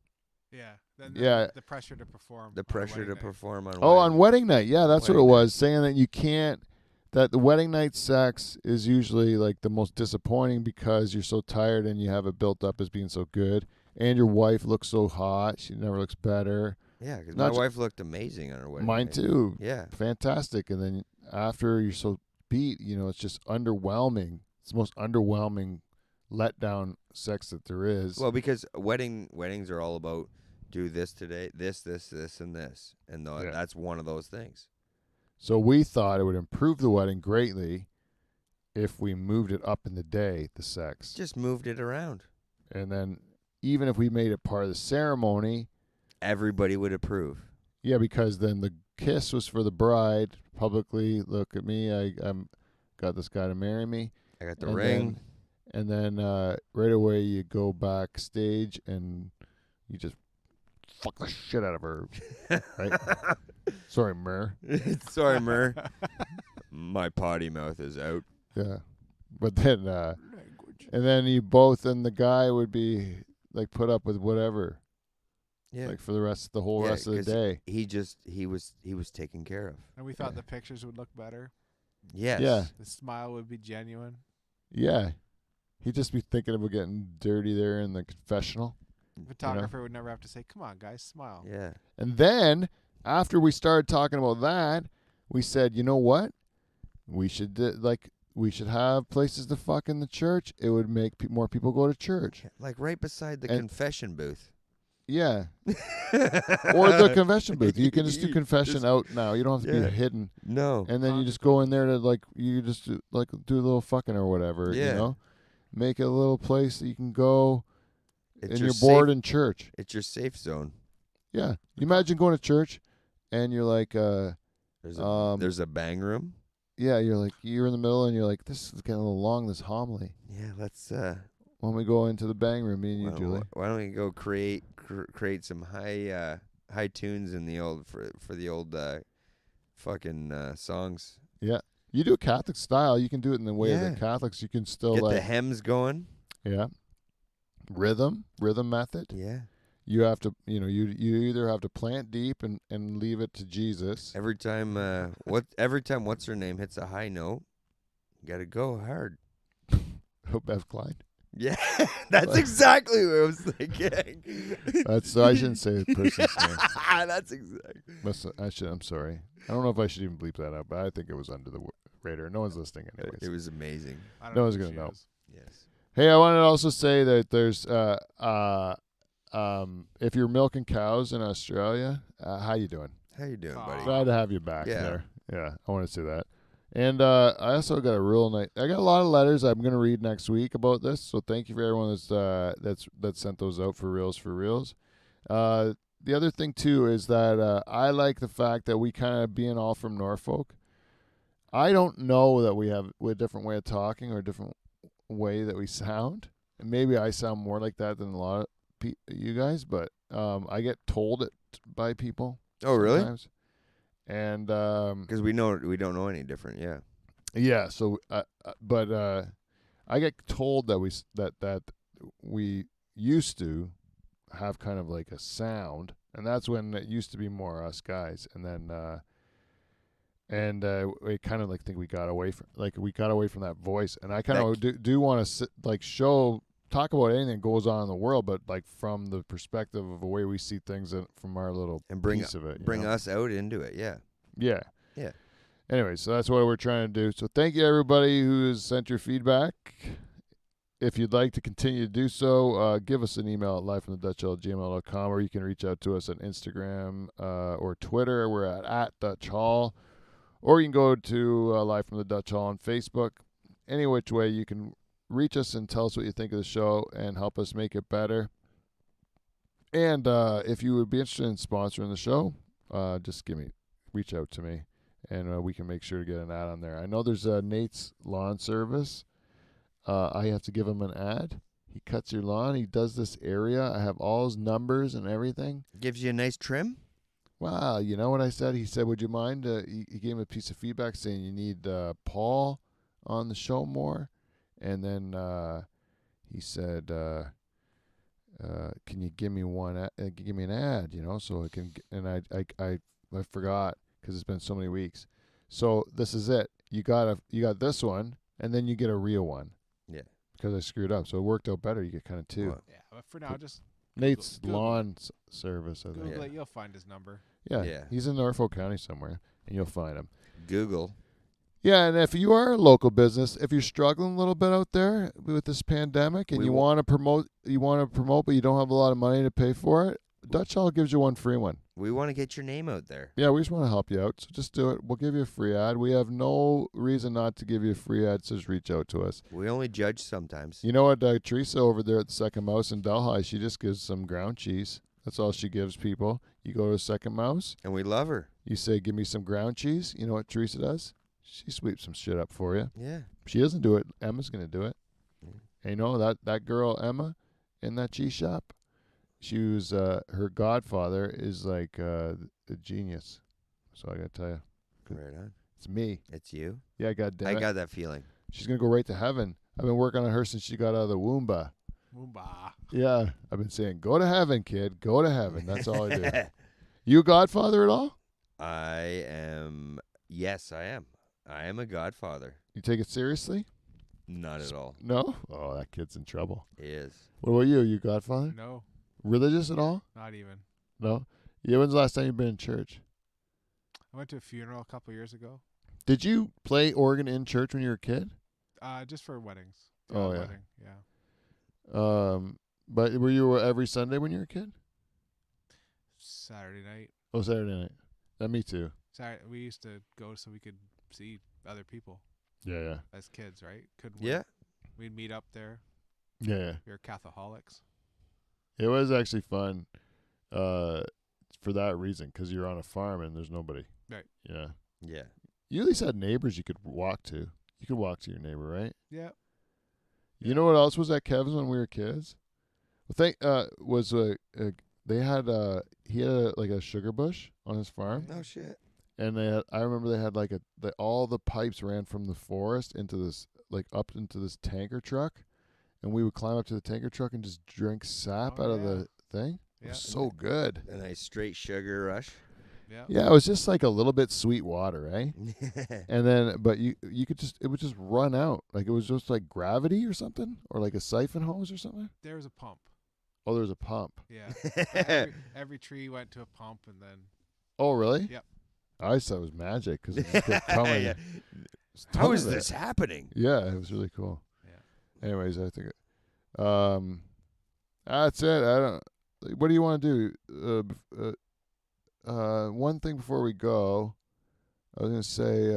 Yeah. The pressure to perform. The pressure to perform on. On wedding night. Yeah, that's what it was. Saying that you can't. That the wedding night sex is usually the most disappointing because you're so tired and you have it built up as being so good, and your wife looks so hot. She never looks better. Yeah, because my wife looked amazing on her wedding. Mine too. Yeah, fantastic. And then after you're so beat, you know, it's just underwhelming. It's the most underwhelming letdown sex that there is. Well, because weddings are all about do this today, this, and this, and that's one of those things. So we thought it would improve the wedding greatly if we moved it up in the day, the sex. Just moved it around. And then even if we made it part of the ceremony, everybody would approve. Yeah, because then the kiss was for the bride. Publicly, look at me. I'm got this guy to marry me. I got the ring. Then right away you go backstage and you just fuck the shit out of her. Right? Sorry, Mer. Sorry, Mer. My potty mouth is out. Yeah. But then and then you both and the guy would be put up with whatever. Yeah. like for the whole Yeah, rest of the 'cause day. he was taken care of. And we thought Yeah. the pictures would look better. Yes. Yeah. The smile would be genuine. Yeah, he'd just be thinking about getting dirty there in the confessional. Photographer would never have to say, "Come on, guys, smile." Yeah. And then after we started talking about that, we said, you know what? We should we should have places to fuck in the church. It would make more people go to church. Like right beside the And- confession booth. Yeah. Or the confession booth. You can just do confession out now. You don't have to Yeah. be hidden. No. And then you just go in there to you just do a little fucking or whatever, Yeah. you know? Make it a little place that you can go It's and your you're bored safe- in church. It's your safe zone. Yeah. You imagine going to church and you're like, There's a bang room. yeah, you're in the middle and you're like, this is getting a little long, this homily. Yeah, let's When we go into the bang room, me and you, Julie. why don't we go create some high tunes in the old for the old fucking songs. Yeah. You do Catholic style. You can do it in the way Yeah. that Catholics, you can still Get the hems going. yeah. Rhythm method. Yeah. You have to, you either have to plant deep and leave it to Jesus. Every time what's her name hits a high note, you gotta go hard. Bev Klein. Yeah, that's exactly what I was thinking. So I shouldn't say the person's name. That's exactly. I'm sorry. I don't know if I should even bleep that out, but I think it was under the radar. No one's listening anyways. It was amazing. I don't No know one's who gonna she know. is. Yes. Hey, I wanted to also say that there's if you're milking cows in Australia, how you doing? How you doing, buddy? Glad to have you back Yeah. there. Yeah, I want to say that. And I also got I got a lot of letters I'm going to read next week about this. So thank you for everyone that sent those out for Reels. The other thing too is that I like the fact that we kind of being all from Norfolk. I don't know that we have a different way of talking or a different way that we sound. And maybe I sound more like that than a lot of you guys, but I get told it by people. Oh, really? Sometimes. And Because we don't know any different. Yeah. yeah, so but I get told that we used to have kind of like a sound, and that's when it used to be more us guys, and then we kind of like think we got away from that voice, and I kind of do want to talk about anything that goes on in the world, but like from the perspective of the way we see things from our little piece of it. Bring us out into it. Yeah. Yeah. Yeah. Anyway, so that's what we're trying to do. So thank you, everybody who has sent your feedback. If you'd like to continue to do so, give us an email at livefromthedutchhall@gmail.com, or you can reach out to us on Instagram or Twitter. We're at Dutch Hall. Or you can go to Live from the Dutch Hall on Facebook. Any which way, you can reach us and tell us what you think of the show and help us make it better. And if you would be interested in sponsoring the show, just reach out to me, and we can make sure to get an ad on there. I know there's Nate's Lawn Service. I have to give him an ad. He cuts your lawn. He does this area. I have all his numbers and everything. Gives you a nice trim. Wow, you know what I said? He said, would you mind? He gave me a piece of feedback saying you need Paul on the show more. And then he said, can you give me give me an ad, so I can, and I forgot because it's been so many weeks. So this is it. You got this one, and then you get a real one. Yeah. Because I screwed up. So it worked out better. You get kind of two. Well, Yeah, but for now, just Nate's Google. Lawn Service, I think. Google Yeah. it. You'll find his number. Yeah. Yeah. He's in Norfolk County somewhere, and you'll find him. Google. Yeah, and if you are a local business, if you're struggling a little bit out there with this pandemic and you want to promote, but you don't have a lot of money to pay for it, Dutch Hall gives you one free one. We want to get your name out there. Yeah, we just want to help you out, so just do it. We'll give you a free ad. We have no reason not to give you a free ad, so just reach out to us. We only judge sometimes. You know what, Teresa over there at the Second Mouse in Delhi, she just gives some ground cheese. That's all she gives people. You go to Second Mouse, And we love her. you say, give me some ground cheese. You know what Teresa does? She sweeps some shit up for you. Yeah. She doesn't do it. Emma's going to do it. Mm. And you know, that girl, Emma, in that cheese shop, she was, her godfather is like a genius. So I got to tell you, Right on. it's me. It's you. Yeah, God damn I it. got that feeling. She's going to go right to heaven. I've been working on her since she got out of the womb. Moomba. Yeah, I've been saying, go to heaven, kid. Go to heaven. That's all I do. You a godfather at all? I am. Yes, I am. I am a godfather. You take it seriously? Not at all. No? Oh, that kid's in trouble. He is. What about you? You godfather? No, Religious at all? not even. No? Yeah, when's the last time you've been in church? I went to a funeral a couple years ago. Did you play organ in church when you were a kid? Just for weddings. Oh, yeah. Wedding. Yeah. But were you every Sunday when you were a kid? Saturday night. Oh, Saturday night. Me too. Saturday, we used to go so we could see other people Yeah. as kids, right? Couldn't we? Yeah. We'd meet up there. Yeah. We were Catholics. It was actually fun for that reason, because you're on a farm and there's nobody. Right. Yeah. Yeah. You at least had neighbors you could walk to. You could walk to your neighbor, right? Yeah. You know what else was at Kevin's when we were kids? They had he had like a sugar bush on his farm, Oh shit. and I remember they had like all the pipes ran from the forest into this up into this tanker truck, and we would climb up to the tanker truck and just drink sap Oh, out of yeah. the thing. It Yeah. was so good. A nice straight sugar rush. Yeah. Yeah, it was just like a little bit sweet water, eh? And then, but you could it would just run out. Like it was just like gravity or something, or like a siphon hose or something. There was a pump. Oh, there was a pump. Yeah. every tree went to a pump, and then Oh, really? Yep. I just thought it was magic because it just kept coming. Yeah. It's How tons is of it. this happening? Yeah, it was really cool. Yeah. Anyways, I think that's it. I don't. What do you want to do? One thing before we go, I was gonna say.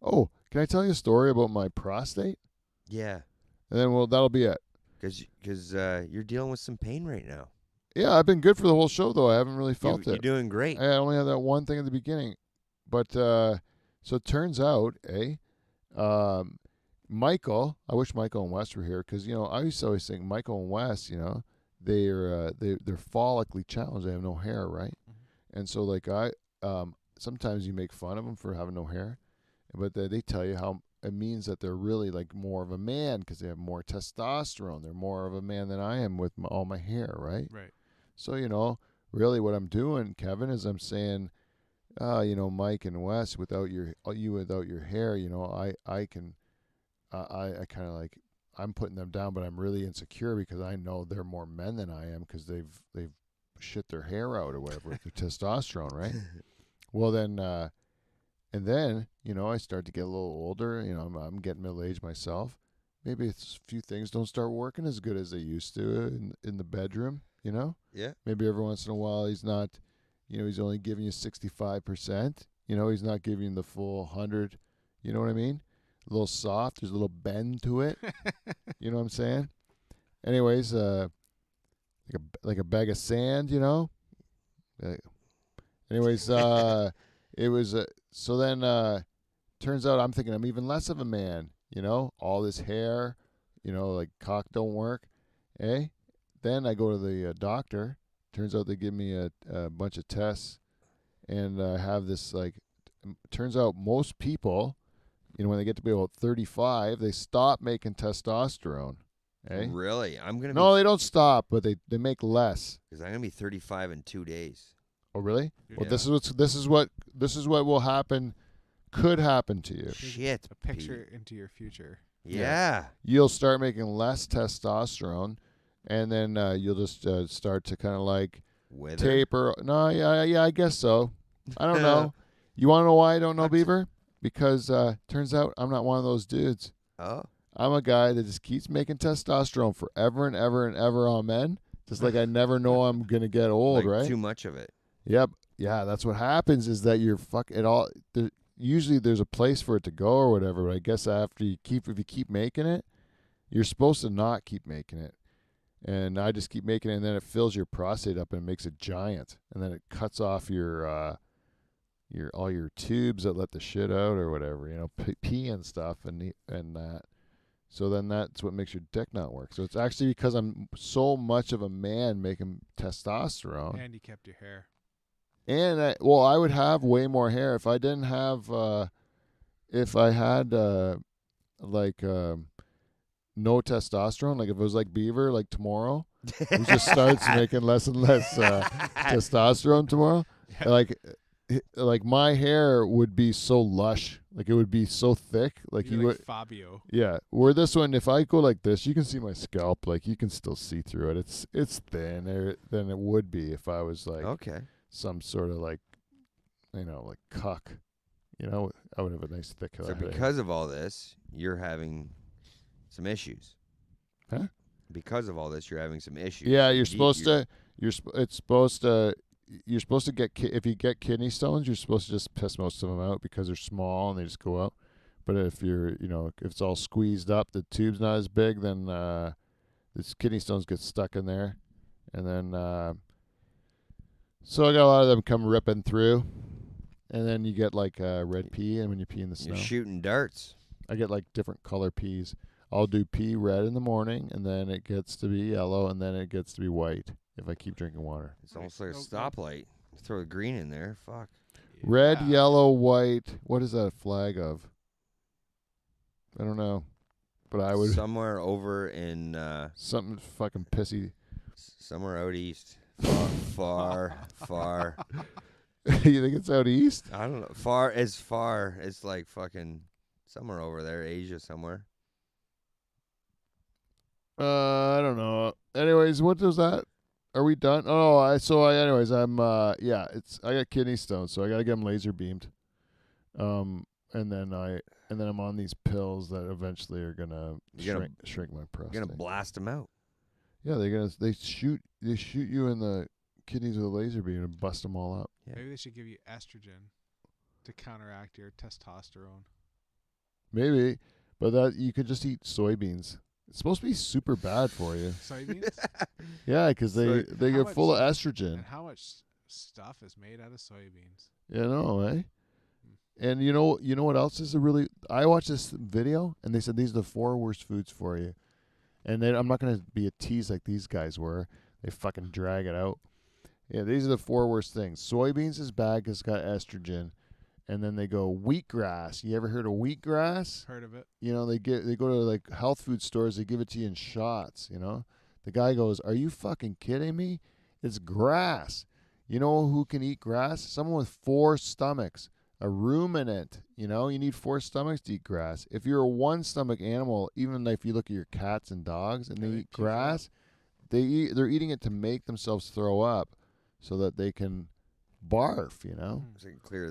Oh, can I tell you a story about my prostate? Yeah. And then that'll be it. Because you're dealing with some pain right now. Yeah, I've been good for the whole show though. I haven't really felt You're it. doing great. I only had that one thing at the beginning, but so it turns out, Michael. I wish Michael and Wes were here because I used to always think Michael and Wes, they're follically challenged. They have no hair, right? Mm-hmm. And so sometimes you make fun of them for having no hair, but they tell you how it means that they're really like more of a man because they have more testosterone. They're more of a man than I am with all my hair, right? Right. So really what I'm doing, Kevin, is I'm saying, Mike and Wes, without your hair, I can, I kind of like, I'm putting them down, but I'm really insecure because I know they're more men than I am because they've shit their hair out or whatever with their testosterone, right? Well then, and then I start to get a little older. I'm getting middle aged myself. Maybe it's a few things don't start working as good as they used to in the bedroom. Yeah. Maybe every once in a while he's not, he's only giving you 65%. He's not giving you the full 100. You know what I mean? A little soft. There's a little bend to it. You know what I'm saying? Anyways, like a bag of sand. Anyways, it was so then. Turns out I'm thinking I'm even less of a man. All this hair. Like cock don't work. Eh? Then I go to the doctor. Turns out they give me a bunch of tests, and I have this turns out most people, when they get to be about 35, they stop making testosterone. Eh? Really? I'm gonna. No, they don't stop, but they make less. Because I'm gonna be 35 in 2 days. Oh, really? Well, Yeah. this is what will happen. Could happen to you. Shit. A picture into your future. Yeah. You'll start making less testosterone, and then you'll just start to kind of like Wither. taper. No, yeah, I guess so. I don't know. You want to know why I don't know, Beaver? Because turns out I'm not one of those dudes. Oh. I'm a guy that just keeps making testosterone forever and ever and ever on men. Just like I never know I'm gonna get old, Like right? Too much of it. Yep. Yeah, that's what happens is that you're it all. Usually there's a place for it to go or whatever, but I guess if you keep making it, you're supposed to not keep making it. And I just keep making it, and then it fills your prostate up and makes it giant, and then it cuts off your all your tubes that let the shit out or whatever, pee and stuff and that. So then that's what makes your dick not work. So it's actually because I'm so much of a man making testosterone. And you kept your hair. And I would have way more hair if I didn't have, if I had no testosterone. Like if it was like Beaver, like tomorrow, he just starts making less and less testosterone tomorrow. Yeah. Like my hair would be so lush, like it would be so thick, like You're you like would. Fabio. Yeah, where this one, if I go like this, you can see my scalp. Like you can still see through it. It's thinner than it would be if I was like Okay. some sort of like, like cuck. I would have a nice thick So hair. because of all this, you're having some issues. Huh? Because of all this, you're having some issues. Yeah, you're supposed to. It's supposed to. You're supposed to get if you get kidney stones, you're supposed to just piss most of them out because they're small and they just go out. But if you're, if it's all squeezed up, the tube's not as big, then this kidney stones get stuck in there, and then so I got a lot of them come ripping through, and then you get like red pee, and when you pee in the snow, You're shooting darts. I get like different color peas. I'll do pea red in the morning, and then it gets to be yellow, and then it gets to be white if I keep drinking water. It's almost like a stoplight. Throw a green in there. Fuck. Red, Yeah. yellow, white. What is that a flag of? I don't know. But I would. Somewhere over in Something fucking pissy. somewhere out east. Far. You think it's out east? I don't know. Far. It's like fucking somewhere over there, Asia somewhere. I don't know. Anyways, what does that? Are we done? Oh, anyways, I'm I got kidney stones, so I got to get them laser beamed. And then I'm on these pills that eventually are gonna shrink my prostate. You're gonna blast them out. Yeah, they shoot you in the kidneys with a laser beam and bust them all up. Yeah. Maybe they should give you estrogen to counteract your testosterone. Maybe, but that you could just eat soybeans. It's supposed to be super bad for you. Soybeans? Yeah, because they How get full of much- estrogen. And how much stuff is made out of soybeans? You know, eh? And you know what else is I watched this video and they said these are the 4 worst foods for you. And then I'm not going to be a tease like these guys were. They fucking drag it out. Yeah, these are the 4 worst things. Soybeans is bad because it's got estrogen. And then they go wheatgrass. You ever heard of wheatgrass? Heard of it? They go to like health food stores. They give it to you in shots. The guy goes, "Are you fucking kidding me? It's grass. You know who can eat grass? Someone with 4 stomachs, a ruminant. You need 4 stomachs to eat grass. If you're a 1 stomach animal, even if you look at your cats and dogs and they they eat puke grass, they're eating it to make themselves throw up, so that they can barf. So you can clear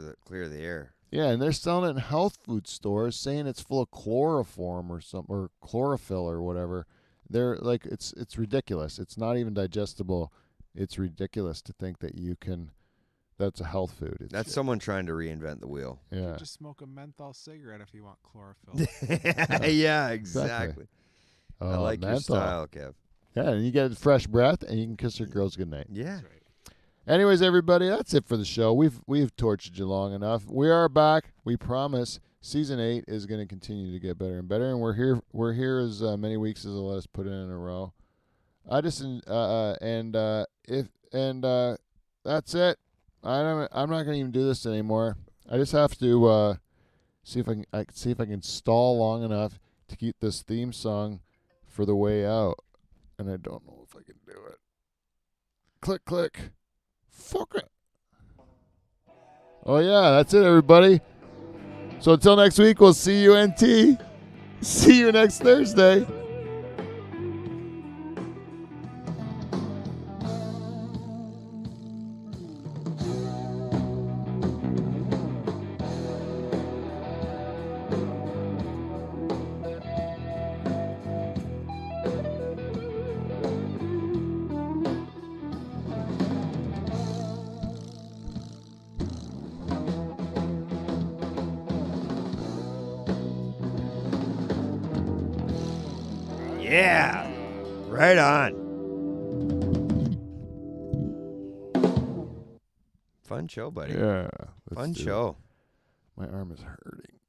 the air. Yeah, and they're selling it in health food stores, saying it's full of chloroform or chlorophyll or whatever. They're like, it's ridiculous. It's not even digestible. It's ridiculous to think that you can. That's a health food. It's That's shit. someone trying to reinvent the wheel. Yeah. Just smoke a menthol cigarette if you want chlorophyll. Yeah, exactly. I Oh, like your menthol. style, Kev. Yeah, and you get fresh breath, and you can kiss your girls goodnight. Yeah. That's right. Anyways, everybody, that's it for the show. We've tortured you long enough. We are back. We promise. Season 8 is going to continue to get better and better, and we're here as many weeks as they'll let us put in a row. That's it. I'm not going to even do this anymore. I just have to see if I can stall long enough to keep this theme song for the way out, and I don't know if I can do it. Click, click. Fuck it. Oh, yeah, that's it, everybody. So until next week, we'll see you, NT. See you next Thursday. Yeah. Right on. Fun show, buddy. Yeah. Fun show. My arm is hurting.